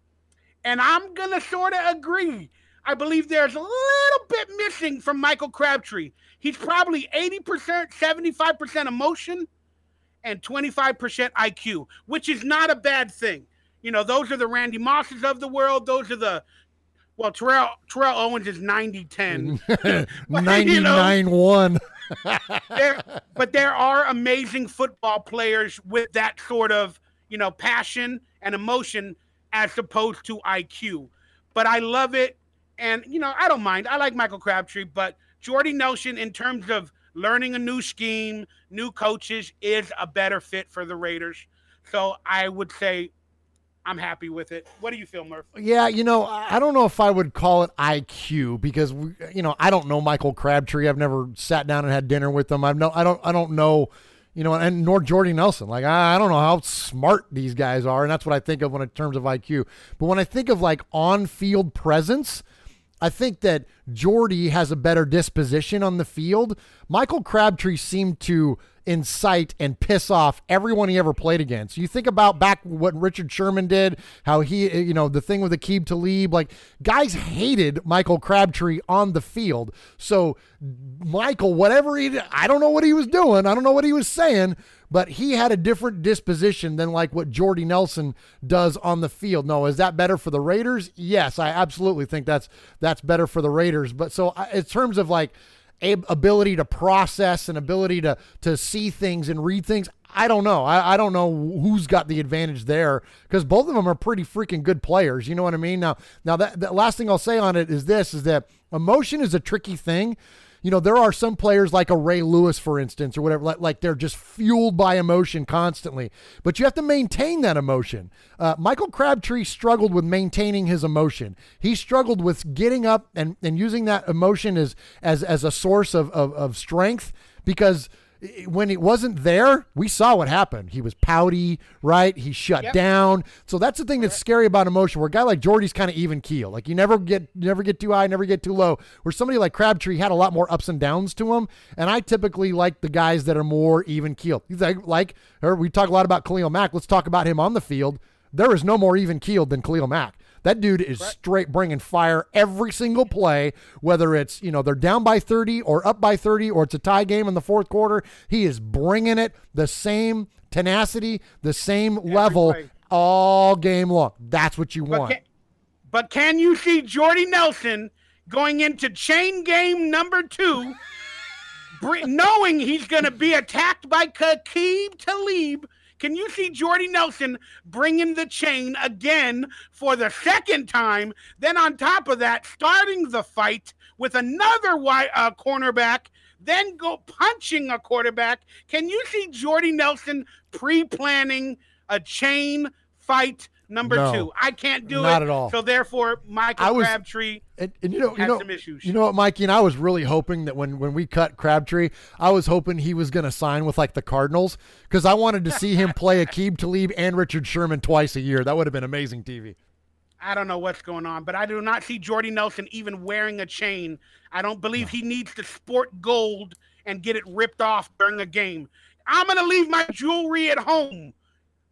And I'm going to sort of agree. I believe there's a little bit missing from Michael Crabtree. He's probably 80%, 75% emotion and 25% IQ, which is not a bad thing. You know, those are the Randy Mosses of the world. Those are the, well, Terrell Owens is 90-10. 99-1. But there are amazing football players with that sort of, passion and emotion as opposed to IQ. But I love it. And, I don't mind. I like Michael Crabtree, but Jordy Nelson, in terms of learning a new scheme, new coaches, is a better fit for the Raiders. So I would say I'm happy with it. What do you feel, Murph? Yeah, I don't know if I would call it IQ because, I don't know Michael Crabtree. I've never sat down and had dinner with him. I don't know, and nor Jordy Nelson. Like, I don't know how smart these guys are, and that's what I think of in terms of IQ. But when I think of, like, on-field presence, I think that Jordy has a better disposition on the field. Michael Crabtree seemed to incite and piss off everyone he ever played against. You think about back what Richard Sherman did, how he, the thing with Aqib Talib, like guys hated Michael Crabtree on the field. So Michael, whatever I don't know what he was doing. I don't know what he was saying, but he had a different disposition than like what Jordy Nelson does on the field. No, is that better for the Raiders? Yes, I absolutely think that's better for the Raiders. But so in terms of like ability to process and ability to see things and read things, I don't know. I don't know who's got the advantage there because both of them are pretty freaking good players. You know what I mean? Now that last thing I'll say on it is that emotion is a tricky thing. There are some players like a Ray Lewis, for instance, or whatever, like they're just fueled by emotion constantly. But you have to maintain that emotion. Michael Crabtree struggled with maintaining his emotion. He struggled with getting up and using that emotion as a source of strength because when it wasn't there, we saw what happened. He was pouty, right? He shut down. So that's the thing that's scary about emotion, where a guy like Jordy's kind of even keel. Like you never get too high, never get too low. Where somebody like Crabtree had a lot more ups and downs to him. And I typically like the guys that are more even keel. We talk a lot about Khalil Mack. Let's talk about him on the field. There is no more even keeled than Khalil Mack. That dude is straight bringing fire every single play, whether it's, they're down by 30 or up by 30 or it's a tie game in the fourth quarter. He is bringing it the same tenacity, the same level all game long. That's what you want. But can you see Jordy Nelson going into chain game number 2, knowing he's going to be attacked by Aqib Talib? Can you see Jordy Nelson bringing the chain again for the second time? Then on top of that, starting the fight with another cornerback, then go punching a quarterback. Can you see Jordy Nelson pre-planning a chain fight number 2? I can't do it. Not at all. So therefore, Michael Crabtree has some issues. You know what, Mikey? And I was really hoping that when we cut Crabtree, I was hoping he was going to sign with like the Cardinals because I wanted to see him play Aqib Talib and Richard Sherman twice a year. That would have been amazing TV. I don't know what's going on, but I do not see Jordy Nelson even wearing a chain. I don't believe he needs to sport gold and get it ripped off during a game. I'm going to leave my jewelry at home.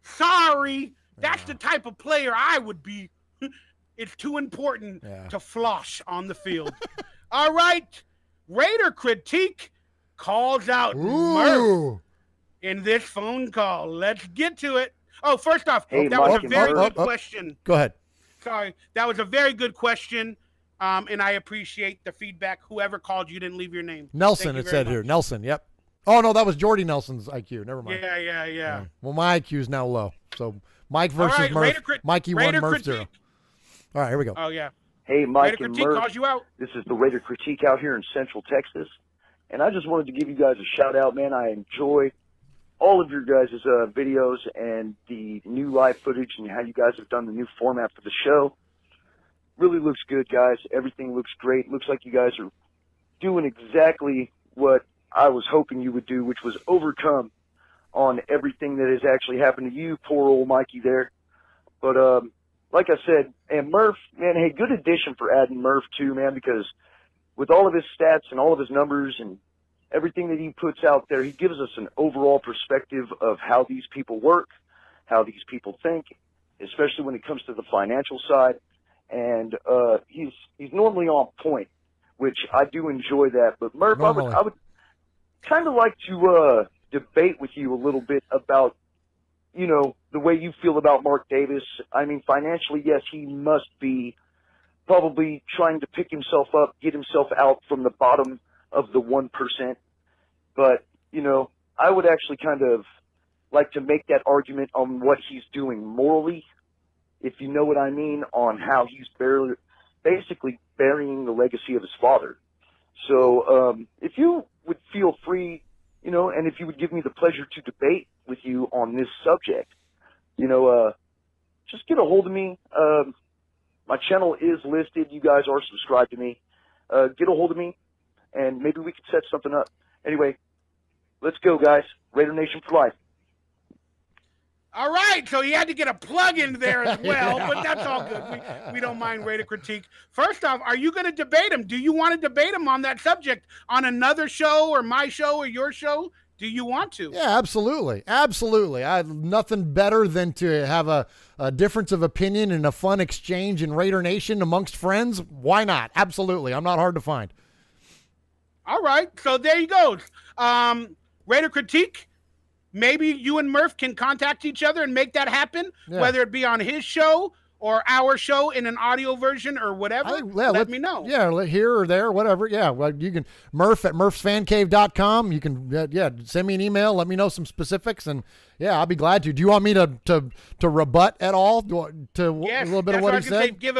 Sorry. That's the type of player I would be. It's too important to floss on the field. All right. Raider Critique calls out Murf in this phone call. Let's get to it. Oh, first off, that was a very good question. Go ahead. Sorry. That was a very good question, and I appreciate the feedback. Whoever called you didn't leave your name. Nelson, it said here. Nelson, yep. Oh, no, that was Jordy Nelson's IQ. Never mind. Yeah. Well, my IQ is now low, so Mike versus Murf. Mikey 1, Murf 0. All right, here we go. Oh, yeah. Hey, Mike Raider and Critique Murf. calls you out. This is the Raider Critique out here in Central Texas. And I just wanted to give you guys a shout-out, man. I enjoy all of your guys' videos and the new live footage and how you guys have done the new format for the show. Really looks good, guys. Everything looks great. Looks like you guys are doing exactly what I was hoping you would do, which was overcome on everything that has actually happened to you, poor old Mikey there. But like I said, and Murf, man, hey, good addition for adding Murf too, man, because with all of his stats and all of his numbers and everything that he puts out there, he gives us an overall perspective of how these people work, how these people think, especially when it comes to the financial side. And he's normally on point, which I do enjoy that. But Murf, I would kind of like to debate with you a little bit about, the way you feel about Mark Davis. I mean, financially, yes, he must be probably trying to pick himself up, get himself out from the bottom of the 1%. But, I would actually kind of like to make that argument on what he's doing morally, if you know what I mean, on how he's basically burying the legacy of his father. So if you would feel free, and if you would give me the pleasure to debate with you on this subject, just get a hold of me. My channel is listed. You guys are subscribed to me. Get a hold of me, and maybe we could set something up. Anyway, let's go, guys. Raider Nation for life. All right, so he had to get a plug in there as well, but that's all good. We don't mind Raider critique. First off, are you going to debate him? Do you want to debate him on that subject on another show or my show or your show? Do you want to? Yeah, absolutely. Absolutely. I have nothing better than to have a difference of opinion and a fun exchange in Raider Nation amongst friends. Why not? Absolutely. I'm not hard to find. All right, so there you go. Raider critique. Maybe you and Murf can contact each other and make that happen, whether it be on his show or our show in an audio version or whatever. Let me know. Yeah, here or there, whatever. Yeah, well, you can Murf at murfsfancave.com. You can send me an email. Let me know some specifics, and yeah, I'll be glad to. Do you want me to rebut at all Yes, a little bit of what he said? Say, give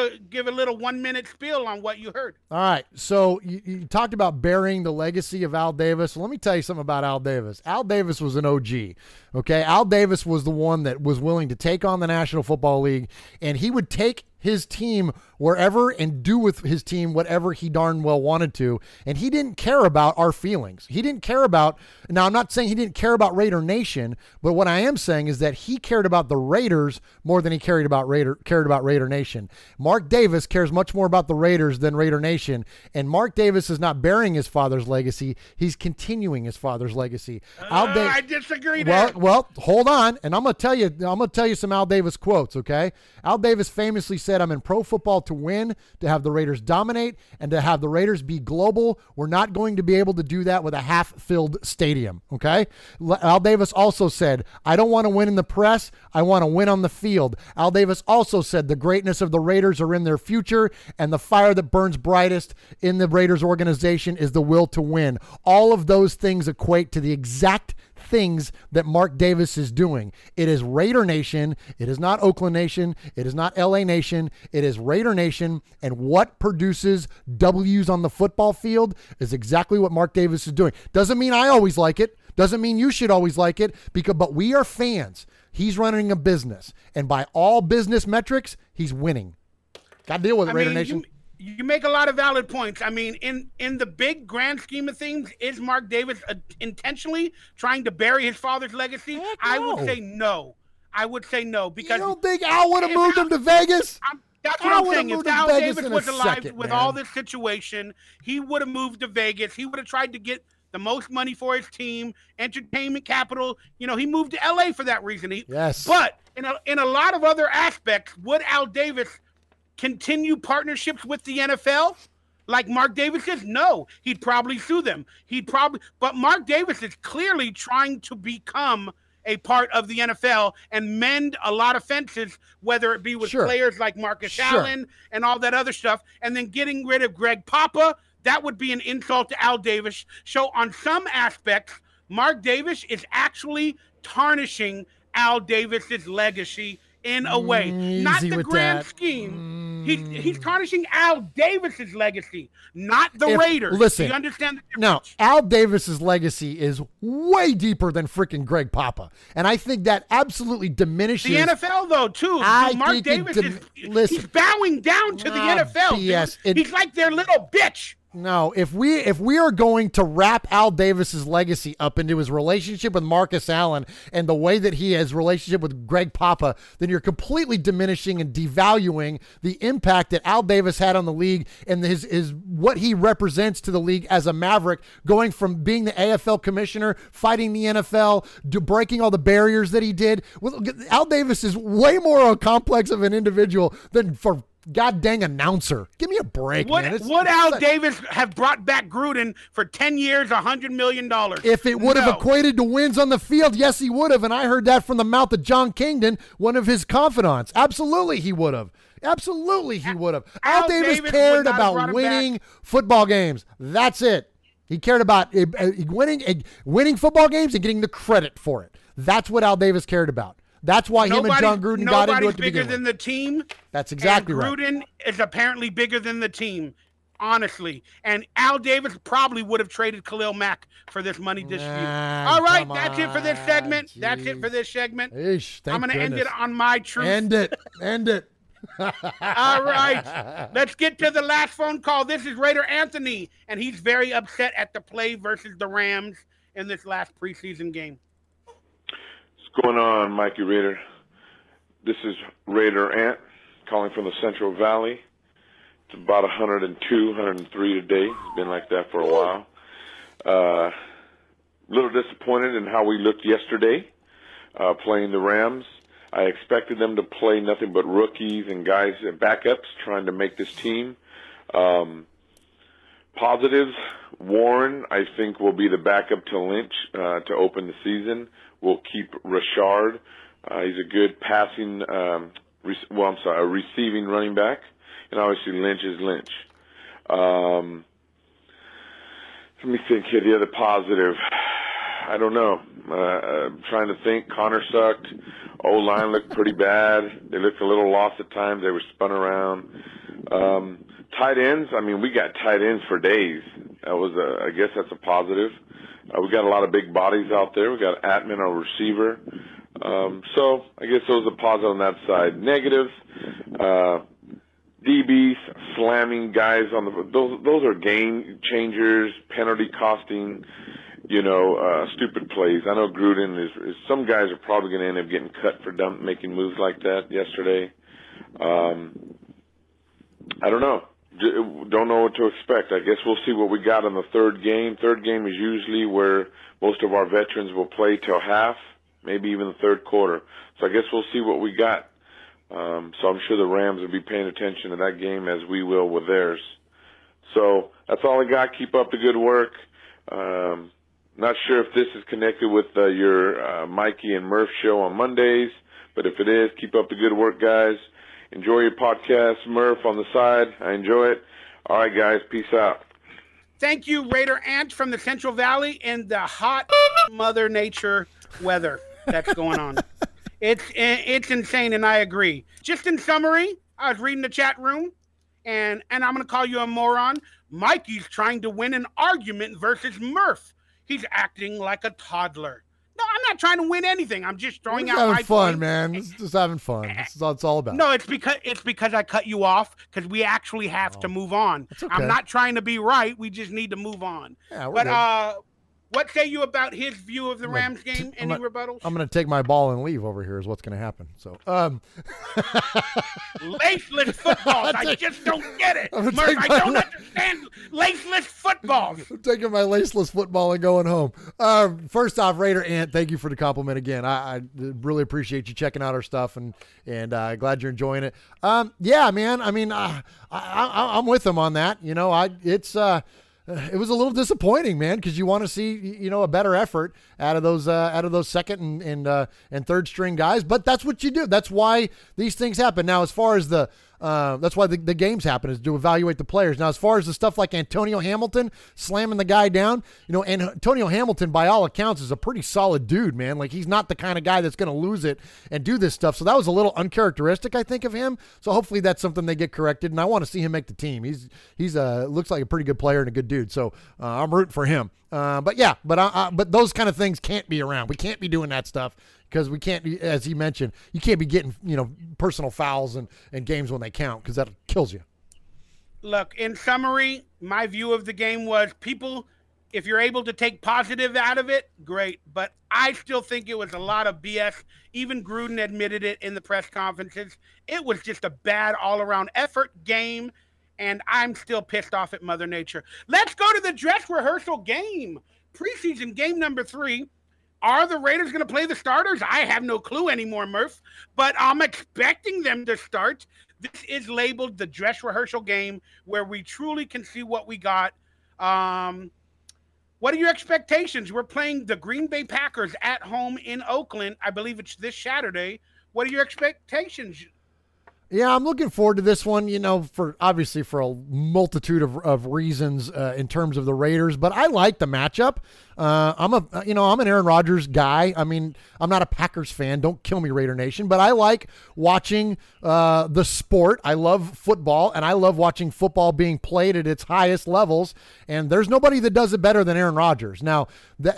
a little 1 minute spiel on what you heard. All right. So you talked about burying the legacy of Al Davis. Well, let me tell you something about Al Davis. Al Davis was an OG. Okay, Al Davis was the one that was willing to take on the National Football League, and he would take his team wherever and do with his team whatever he darn well wanted to. And he didn't care about our feelings. He didn't care about, now I'm not saying he didn't care about Raider Nation, but what I am saying is that he cared about the Raiders more than he cared about Raider Nation. Mark Davis cares much more about the Raiders than Raider Nation. And Mark Davis is not burying his father's legacy. He's continuing his father's legacy. I disagree there. Well, hold on. And I'm going to tell you some Al Davis quotes. Okay. Al Davis famously said, "I'm in pro football to win, to have the Raiders dominate, and to have the Raiders be global. We're not going to be able to do that with a half-filled stadium." Okay? Al Davis also said, "I don't want to win in the press. I want to win on the field." Al Davis also said, "The greatness of the Raiders are in their future, and the fire that burns brightest in the Raiders organization is the will to win." All of those things equate to the exact things that Mark Davis is doing. It is Raider Nation. It is not Oakland Nation. It is not LA Nation. It is Raider Nation. And what produces W's on the football field is exactly what Mark Davis is doing. Doesn't mean I always like it. Doesn't mean you should always like it, but we are fans. He's running a business. And by all business metrics, he's winning. Got to deal with it, Raider Nation. You make a lot of valid points. I mean, in the big grand scheme of things, is Mark Davis intentionally trying to bury his father's legacy? No. I would say no. Because you don't think Al would have moved him to Vegas? That's what I'm saying. If Al Davis was alive with all this situation, he would have moved to Vegas. He would have tried to get the most money for his team, entertainment capital. You know, he moved to LA for that reason. Yes. But in a lot of other aspects, would Al Davis continue partnerships with the NFL like Mark Davis is? No, he'd probably sue them. But Mark Davis is clearly trying to become a part of the NFL and mend a lot of fences, whether it be with players like Marcus Allen and all that other stuff, and then getting rid of Greg Papa. That would be an insult to Al Davis. So on some aspects, Mark Davis is actually tarnishing Al Davis's legacy in a way, not the grand scheme. He's tarnishing Al Davis's legacy, not the Raiders. Listen, do you understand the difference? No, Al Davis's legacy is way deeper than freaking Greg Papa, and I think that absolutely diminishes the NFL, though. Too, Mark Davis he's bowing down to the NFL. Yes, he's like their little bitch. No, if we are going to wrap Al Davis's legacy up into his relationship with Marcus Allen and the way that he has relationship with Greg Papa, then you're completely diminishing and devaluing the impact that Al Davis had on the league and his what he represents to the league as a Maverick, going from being the AFL commissioner, fighting the NFL, breaking all the barriers that he did. Al Davis is way more complex of an individual than for God dang announcer. Give me a break, man. Would Al Davis have brought back Gruden for 10 years, $100 million? If it would have equated to wins on the field, yes, he would have. And I heard that from the mouth of John Kingdon, one of his confidants. Absolutely, he would have. Absolutely, he would have. Al Davis cared about winning football games. That's it. He cared about winning football games and getting the credit for it. That's what Al Davis cared about. That's why him and John Gruden got into it to begin with. Nobody's bigger than the team. That's exactly right. Gruden is apparently bigger than the team, honestly. And Al Davis probably would have traded Khalil Mack for this money dispute. All right, that's it for this segment. Geez. That's it for this segment. I'm going to end it on my truth. End it. All right, let's get to the last phone call. This is Raider Anthony, and he's very upset at the play versus the Rams in this last preseason game. going on, Mikey Raider? This is Raider Ant calling from the Central Valley. It's about 102, 103 today. It's been like that for a while. A little disappointed in how we looked yesterday playing the Rams. I expected them to play nothing but rookies and guys and backups trying to make this team. Positives, Warren, I think, will be the backup to Lynch to open the season. We'll keep Rashard. He's a good passing, receiving running back. And obviously Lynch is Lynch. Let me think here, the other positive. I don't know. I'm trying to think. Connor sucked. O-line looked pretty bad. They looked a little lost at times. They were spun around. Tight ends, I mean, we got tight ends for days. That was I guess that's a positive. We got a lot of big bodies out there. We got Atman, our receiver. So I guess those are positive on that side. Negatives, DBs slamming guys on the those are game changers, penalty costing, stupid plays. I know Gruden is some guys are probably going to end up getting cut for making moves like that yesterday. I don't know. Don't know what to expect. I guess we'll see what we got in the third game. Third game is usually where most of our veterans will play till half, maybe even the third quarter. So I guess we'll see what we got. So I'm sure the Rams will be paying attention to that game as we will with theirs. So that's all I got. Keep up the good work. Not sure if this is connected with your Mikey and Murf show on Mondays, but if it is, keep up the good work, guys. Enjoy your podcast, Murf, on the side. I enjoy it. All right, guys. Peace out. Thank you, Raider Ant from the Central Valley and the hot Mother Nature weather that's going on. It's insane, and I agree. Just in summary, I was reading the chat room, and I'm going to call you a moron. Mikey's trying to win an argument versus Murf. He's acting like a toddler. No, I'm not trying to win anything. I'm just throwing out my having fun, point. man. It's just having fun. That's all it's all about. No, it's because I cut you off because we actually have to move on. Okay. I'm not trying to be right. We just need to move on. Yeah, we're but good. what say you about his view of the Rams game? Any rebuttals? I'm going to take my ball and leave over here is what's going to happen. So, laceless footballs. I just don't get it. Murph, I don't understand laceless footballs. I'm taking my laceless football and going home. First off, Raider Ant, thank you for the compliment again. I really appreciate you checking out our stuff and glad you're enjoying it. Yeah, man. I mean, I'm with him on that. It was a little disappointing, man, because you want to see, a better effort out of those second and third string guys. But that's what you do. That's why these things happen. Now, as far as that's why the games happen, is to evaluate the players. Now, as far as the stuff like Antonio Hamilton slamming the guy down, and Antonio Hamilton, by all accounts, is a pretty solid dude, man. Like, he's not the kind of guy that's going to lose it and do this stuff. So that was a little uncharacteristic, I think, of him. So hopefully that's something they get corrected, and I want to see him make the team. He's looks like a pretty good player and a good dude. So I'm rooting for him. But those kind of things can't be around. We can't be doing that stuff. Because we can't, as he mentioned, you can't be getting, personal fouls and games when they count, because that kills you. Look, in summary, my view of the game was, people, if you're able to take positive out of it, great. But I still think it was a lot of BS. Even Gruden admitted it in the press conferences. It was just a bad all-around effort game, and I'm still pissed off at Mother Nature. Let's go to the dress rehearsal game. Preseason game number 3. Are the Raiders going to play the starters? I have no clue anymore, Murph, but I'm expecting them to start. This is labeled the dress rehearsal game, where we truly can see what we got. What are your expectations? We're playing the Green Bay Packers at home in Oakland. I believe it's this Saturday. What are your expectations? Yeah, I'm looking forward to this one, for a multitude of reasons in terms of the Raiders, but I like the matchup. I'm an Aaron Rodgers guy. I mean, I'm not a Packers fan. Don't kill me, Raider Nation, but I like watching the sport. I love football, and I love watching football being played at its highest levels, and there's nobody that does it better than Aaron Rodgers. Now,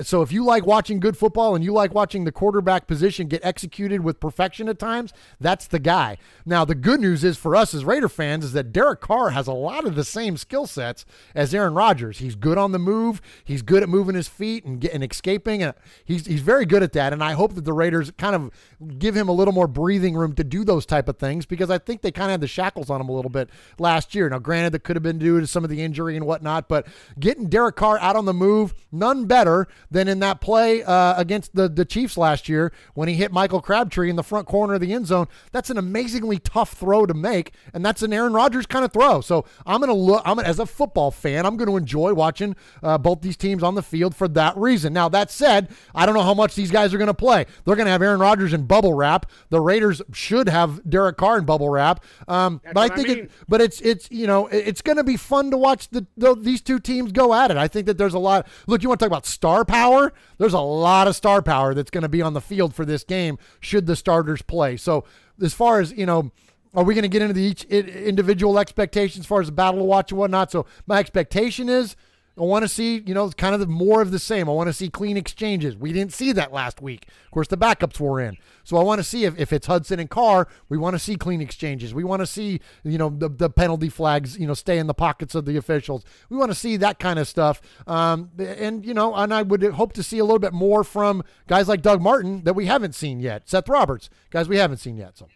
so if you like watching good football and you like watching the quarterback position get executed with perfection at times, that's the guy. Now, the good news is for us as Raider fans is that Derek Carr has a lot of the same skill sets as Aaron Rodgers. He's good on the move. He's good at moving his feet and escaping. And he's very good at that. And I hope that the Raiders kind of give him a little more breathing room to do those type of things, because I think they kind of had the shackles on him a little bit last year. Now, granted, that could have been due to some of the injury and whatnot, but getting Derek Carr out on the move, none better than in that play against the Chiefs last year when he hit Michael Crabtree in the front corner of the end zone. That's an amazingly tough throw to make, and that's an Aaron Rodgers kind of throw. So as a football fan, I'm going to enjoy watching both these teams on the field for that reason. Now, that said, I don't know how much these guys are going to play. They're going to have Aaron Rodgers in bubble wrap. The Raiders should have Derek Carr in bubble wrap. But I think it's going to be fun to watch these two teams go at it. I think that there's a lot. Look, you want to talk about star power? There's a lot of star power that's going to be on the field for this game should the starters play. So as far as, are we going to get into each individual expectations as far as the battle to watch and whatnot? So my expectation is I want to see, kind of more of the same. I want to see clean exchanges. We didn't see that last week. Of course, the backups were in. So I want to see if it's Hudson and Carr, we want to see clean exchanges. We want to see, the penalty flags, stay in the pockets of the officials. We want to see that kind of stuff. And I would hope to see a little bit more from guys like Doug Martin that we haven't seen yet. Seth Roberts, guys we haven't seen yet. So,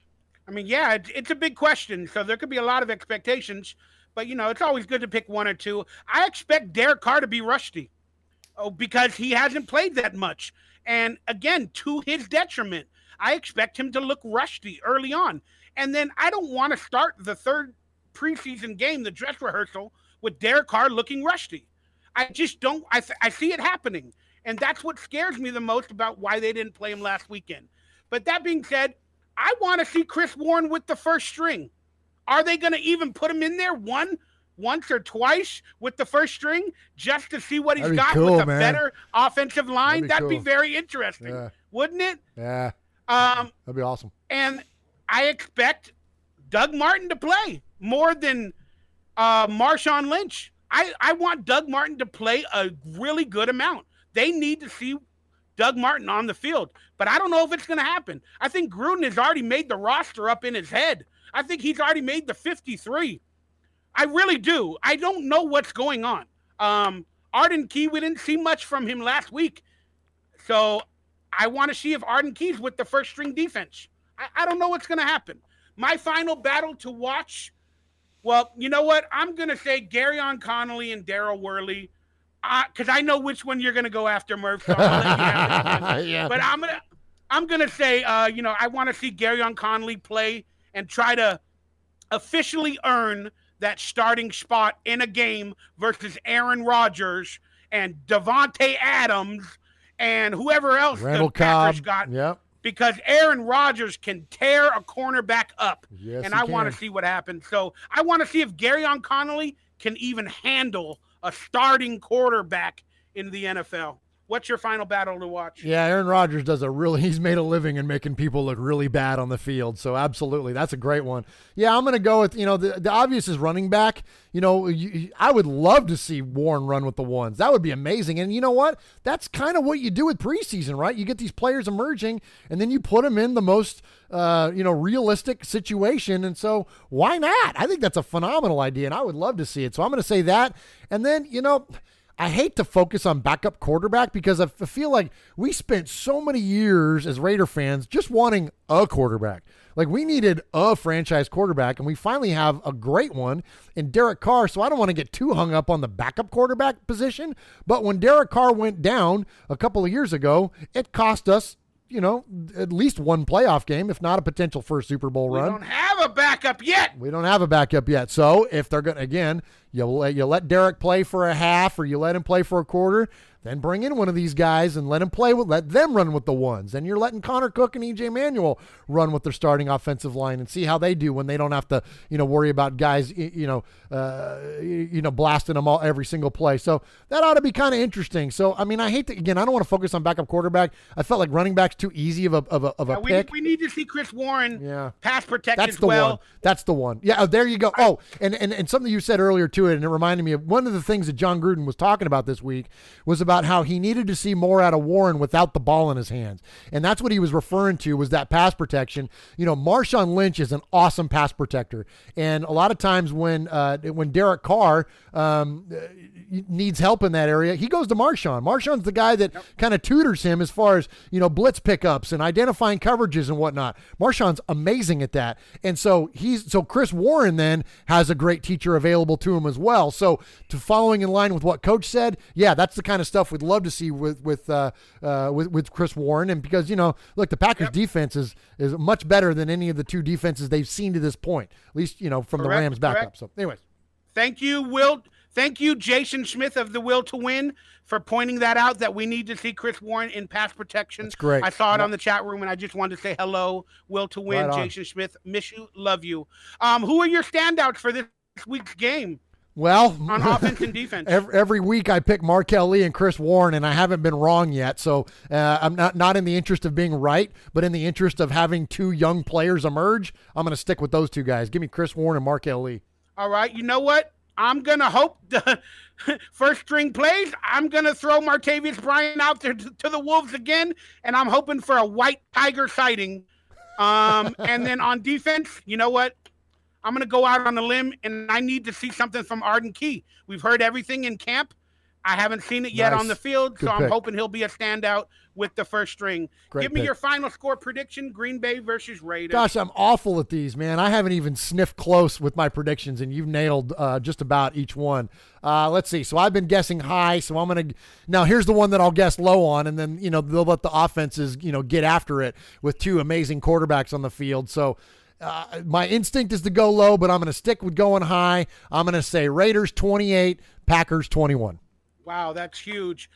it's a big question. So there could be a lot of expectations. But, it's always good to pick one or two. I expect Derek Carr to be rusty because he hasn't played that much. And, again, to his detriment, I expect him to look rusty early on. And then I don't want to start the third preseason game, the dress rehearsal, with Derek Carr looking rusty. I just don't – I see it happening. And that's what scares me the most about why they didn't play him last weekend. But that being said, I want to see Chris Warren with the first string. Are they going to even put him in there once or twice with the first string just to see what he's got with a better offensive line? That'd be very interesting, wouldn't it? Yeah. That'd be awesome. And I expect Doug Martin to play more than Marshawn Lynch. I want Doug Martin to play a really good amount. They need to see Doug Martin on the field, but I don't know if it's going to happen. I think Gruden has already made the roster up in his head. I think he's already made the 53. I really do. I don't know what's going on. Arden Key, we didn't see much from him last week. So I want to see if Arden Key's with the first string defense. I don't know what's going to happen. My final battle to watch, well, you know what? I'm going to say Garyon Connolly and Daryl Worley because I know which one you're going to go after, Murf. So I'll let you have it. Yeah. But I'm gonna say, I want to see Garyon Connolly play and try to officially earn that starting spot in a game versus Aaron Rodgers and Devontae Adams and whoever else Randall the Packers Cobb. got. Yep. Because Aaron Rodgers can tear a cornerback up. Yes, and he I want can. to see what happens. So I want to see if Garyon Connolly can even handle a starting quarterback in the NFL. What's your final battle to watch? Yeah, Aaron Rodgers he's made a living in making people look really bad on the field. So absolutely, that's a great one. Yeah, I'm going to go with, the obvious is running back. I would love to see Warren run with the ones. That would be amazing. And you know what? That's kind of what you do with preseason, right? You get these players emerging and then you put them in the most, realistic situation. And so why not? I think that's a phenomenal idea and I would love to see it. So I'm going to say that. And then, I hate to focus on backup quarterback because I feel like we spent so many years as Raider fans just wanting a quarterback. Like we needed a franchise quarterback, and we finally have a great one in Derek Carr. So I don't want to get too hung up on the backup quarterback position. But when Derek Carr went down a couple of years ago, it cost us, at least one playoff game, if not a potential first Super Bowl run. We don't have a backup yet. We don't have a backup yet. So if they're going to, again, you let Derek play for a half or you let him play for a quarter, then bring in one of these guys and let them run with the ones. And you're letting Connor Cook and E.J. Manuel run with their starting offensive line and see how they do when they don't have to, worry about guys, blasting them all every single play. So that ought to be kind of interesting. So, I don't want to focus on backup quarterback. I felt like running back's too easy of a pick. We need to see Chris Warren pass protect That's as the well. one. That's the one. Yeah, there you go. And something you said earlier to it, and it reminded me of one of the things that John Gruden was talking about this week was about about how he needed to see more out of Warren without the ball in his hands. And that's what he was referring to, was that pass protection. You know, Marshawn Lynch is an awesome pass protector. And a lot of times when Derek Carr needs help in that area, he goes to Marshawn. Marshawn's the guy that kind of tutors him as far as, you know, blitz pickups and identifying coverages and whatnot. Marshawn's amazing at that. And so Chris Warren then has a great teacher available to him as well. So to following in line with what Coach said, yeah, that's the kind of stuff we'd love to see with Chris Warren. And because, you know, look, the Packers defense is much better than any of the two defenses they've seen to this point, at least, you know, from the Rams backup. So anyways. Thank you, Will. Thank you, Jason Smith of the Will to Win, for pointing that out, that we need to see Chris Warren in pass protection. That's great. I saw it on the chat room, and I just wanted to say hello, Will to Win, Right on. Jason Smith. Miss you, love you. Who are your standouts for this week's game? Well, on offense and defense. Every week I pick Markel Lee and Chris Warren, and I haven't been wrong yet. So I'm not in the interest of being right, but in the interest of having two young players emerge, I'm going to stick with those two guys. Give me Chris Warren and Markel Lee. All right. You know what? I'm going to hope the first string plays. I'm going to throw Martavius Bryant out there to the Wolves again, and I'm hoping for a white tiger sighting. And then on defense, you know what? I'm going to go out on a limb, and I need to see something from Arden Key. We've heard everything in camp. I haven't seen it yet on the field, so I'm hoping he'll be a standout with the first string. Give me your final score prediction, Green Bay versus Raiders. Gosh, I'm awful at these, man. I haven't even sniffed close with my predictions, and you've nailed just about each one. Let's see. So I've been guessing high, so I'm going to – now here's the one that I'll guess low on, and then, you know, they'll let the offenses, you know, get after it with two amazing quarterbacks on the field. So my instinct is to go low, but I'm going to stick with going high. I'm going to say Raiders 28, Packers 21. Wow, that's huge.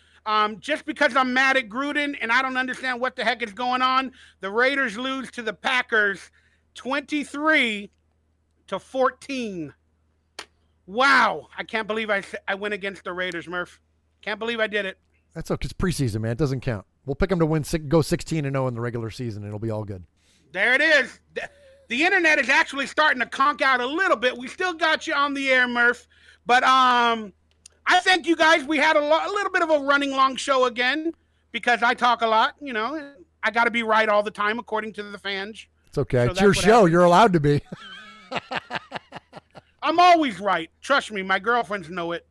Just because I'm mad at Gruden and I don't understand what the heck is going on, the Raiders lose to the Packers 23-14. Wow, I can't believe I went against the Raiders, Murph. Can't believe I did it. That's okay. It's preseason, man. It doesn't count. We'll pick them to go 16-0 in the regular season. It'll be all good. There it is. The internet is actually starting to conk out a little bit. We still got you on the air, Murph, but I thank you guys. We had a little bit of a running long show again because I talk a lot. You know, I got to be right all the time according to the fans. It's okay. So it's your show. You're allowed to be. I'm always right. Trust me. My girlfriends know it.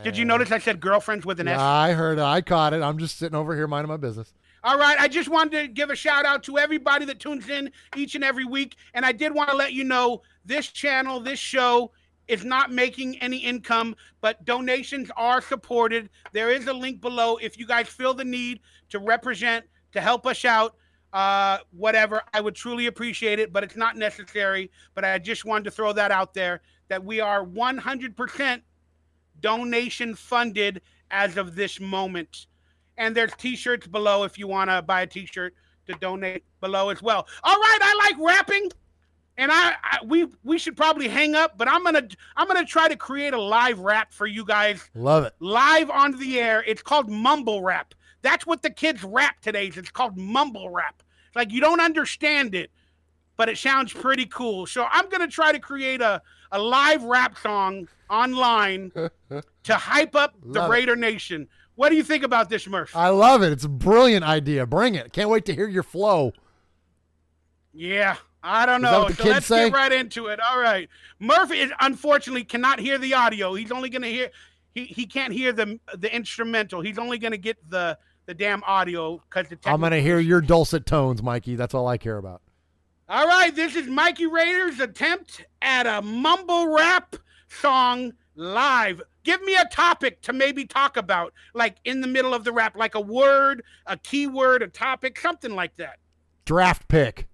Did you notice I said girlfriends with an S? I heard it. I caught it. I'm just sitting over here minding my business. All right. I just wanted to give a shout out to everybody that tunes in each and every week. And I did want to let you know this channel, this show, is not making any income, but donations are supported. There is a link below if you guys feel the need to represent, to help us out, whatever. I would truly appreciate it, but it's not necessary. But I just wanted to throw that out there, that we are 100% donation funded as of this moment. And there's T-shirts below if you want to buy a T-shirt to donate below as well. All right, I like rapping. And we should probably hang up, but I'm gonna try to create a live rap for you guys. Love it. Live on the air. It's called mumble rap. That's what the kids rap today. It's called mumble rap. It's like you don't understand it, but it sounds pretty cool. So I'm gonna try to create a live rap song online to hype up the Raider Nation. What do you think about this, Murph? I love it. It's a brilliant idea. Bring it. Can't wait to hear your flow. Yeah. I don't know. Is that what the kids let's say? get right into it. All right. Murphy unfortunately cannot hear the audio. He's only going to hear he can't hear the instrumental. He's only going to get the damn audio because I'm going to hear your dulcet tones, Mikey. That's all I care about. All right, this is Mikey Rader's attempt at a mumble rap song live. Give me a topic to maybe talk about, like in the middle of the rap, like a word, a keyword, a topic, something like that. Draft pick.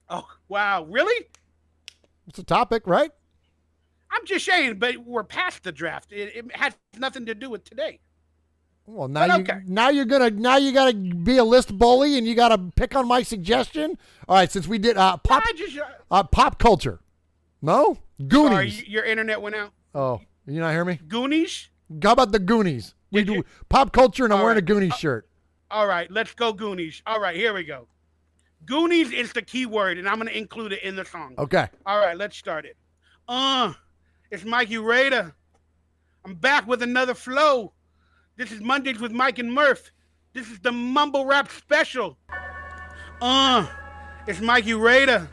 Oh, wow. Really? It's a topic, right? I'm just saying, but we're past the draft. It has nothing to do with today. Well, now you gotta be a list bully and you gotta pick on my suggestion. All right, since we did pop culture. No? Goonies. Sorry, your internet went out. Oh, you not hear me? Goonies? How about the Goonies? We do pop culture and I'm wearing a Goonies shirt. All right, let's go Goonies. All right, here we go. Goonies is the key word, and I'm going to include it in the song. Okay. All right, let's start it. It's Mikey Rader. I'm back with another flow. This is Mondays with Mike and Murf. This is the Mumble Rap Special. It's Mikey Raider.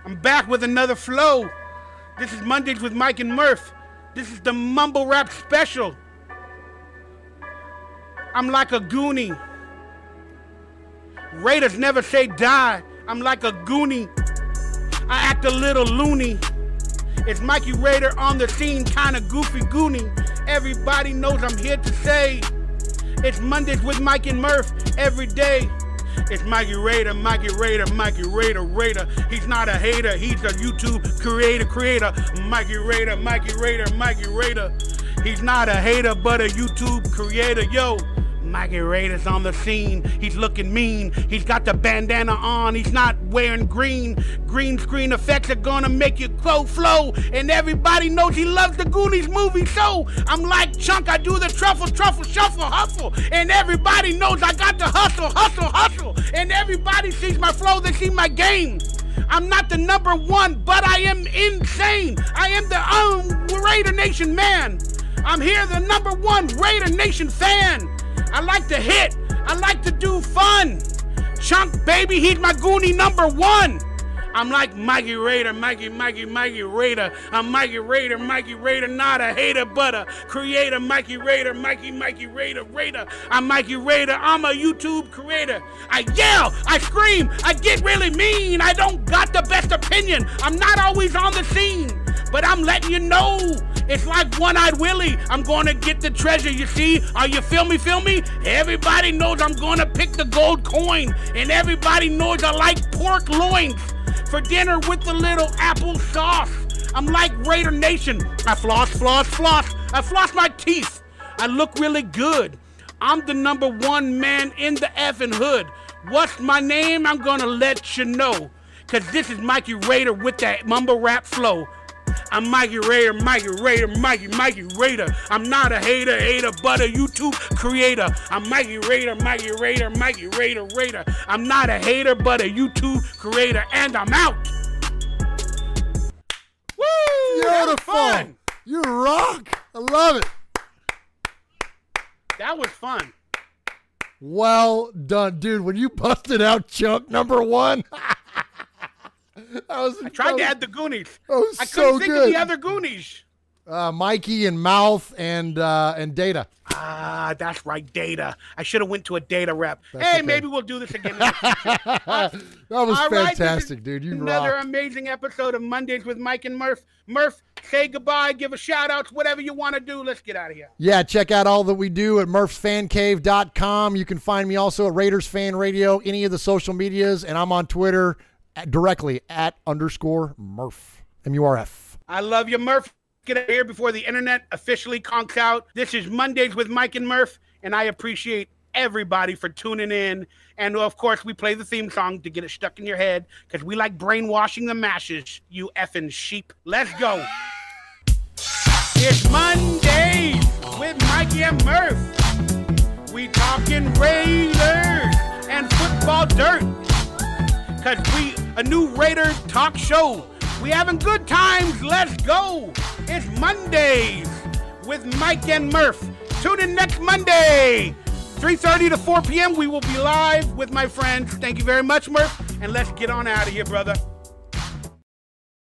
I'm back with another flow. This is Mondays with Mike and Murf. This is the Mumble Rap Special. I'm like a goonie. Raiders never say die. I'm like a goonie. I act a little loony. It's Mikey Raider on the scene, kinda goofy goonie. Everybody knows I'm here to say it's Mondays with Mike and Murf every day. It's Mikey Raider, Mikey Raider, Mikey Raider, Raider. He's not a hater, he's a YouTube creator. Mikey Raider, Mikey Raider, Mikey Raider. He's not a hater, but a YouTube creator, yo. Mikey Raider's on the scene. He's looking mean. He's got the bandana on. He's not wearing green. Green screen effects are gonna make you flow. And everybody knows he loves the Goonies movie. So I'm like Chunk. I do the truffle, shuffle, hustle. And everybody knows I got the hustle. And everybody sees my flow. They see my game. I'm not the number one, but I am insane. I am the Raider Nation man. I'm here, the number one Raider Nation fan. I like to hit. I like to do fun. Chunk, baby, he's my Goonie number one. I'm like Mikey Raider, Mikey Raider. I'm Mikey Raider, not a hater, but a creator. Mikey Raider, Mikey Raider. I'm Mikey Raider, I'm a YouTube creator. I yell, I scream, I get really mean. I don't got the best opinion. I'm not always on the scene, but I'm letting you know. It's like One-Eyed Willie. I'm gonna get the treasure, you see? Are you feel me? Everybody knows I'm gonna pick the gold coin. And everybody knows I like pork loins for dinner with a little apple sauce. I'm like Raider Nation. I floss. I floss my teeth. I look really good. I'm the number one man in the effing hood. What's my name? I'm gonna let you know. Cause this is Mikey Raider with that mumble rap flow. I'm Mikey Raider, Mikey Raider. I'm not a hater, but a YouTube creator. I'm Mikey Raider, Raider. I'm not a hater, but a YouTube creator, and I'm out. Woo! Beautiful. You rock. I love it. That was fun. Well done, dude. When you busted out Chunk number one. I tried to add the Goonies. I couldn't think of the other Goonies. Mikey and Mouth and Data. Ah, that's right, Data. I should have went to a Data rep. That's hey, okay. Maybe we'll do this again. That was fantastic, dude. You another rock. amazing episode of Mondays with Mike and Murf. Murf, say goodbye, give a shout-out, whatever you want to do. Let's get out of here. Yeah, check out all that we do at murphsfancave.com. You can find me also at Raiders Fan Radio, any of the social medias, and I'm on Twitter directly at _Murf, M-U-R-F. I love you, Murf. Get out of here before the internet officially conks out. This is Mondays with Mike and Murf, and I appreciate everybody for tuning in. And, of course, we play the theme song to get it stuck in your head because we like brainwashing the masses, you effing sheep. Let's go. It's Mondays with Mikey and Murf. We talking Raiders and football dirt because we a new Raider talk show. We having good times. Let's go. It's Mondays with Mike and Murf. Tune in next Monday, 3:30 to 4 p.m. We will be live with my friends. Thank you very much, Murf. And let's get on out of here, brother.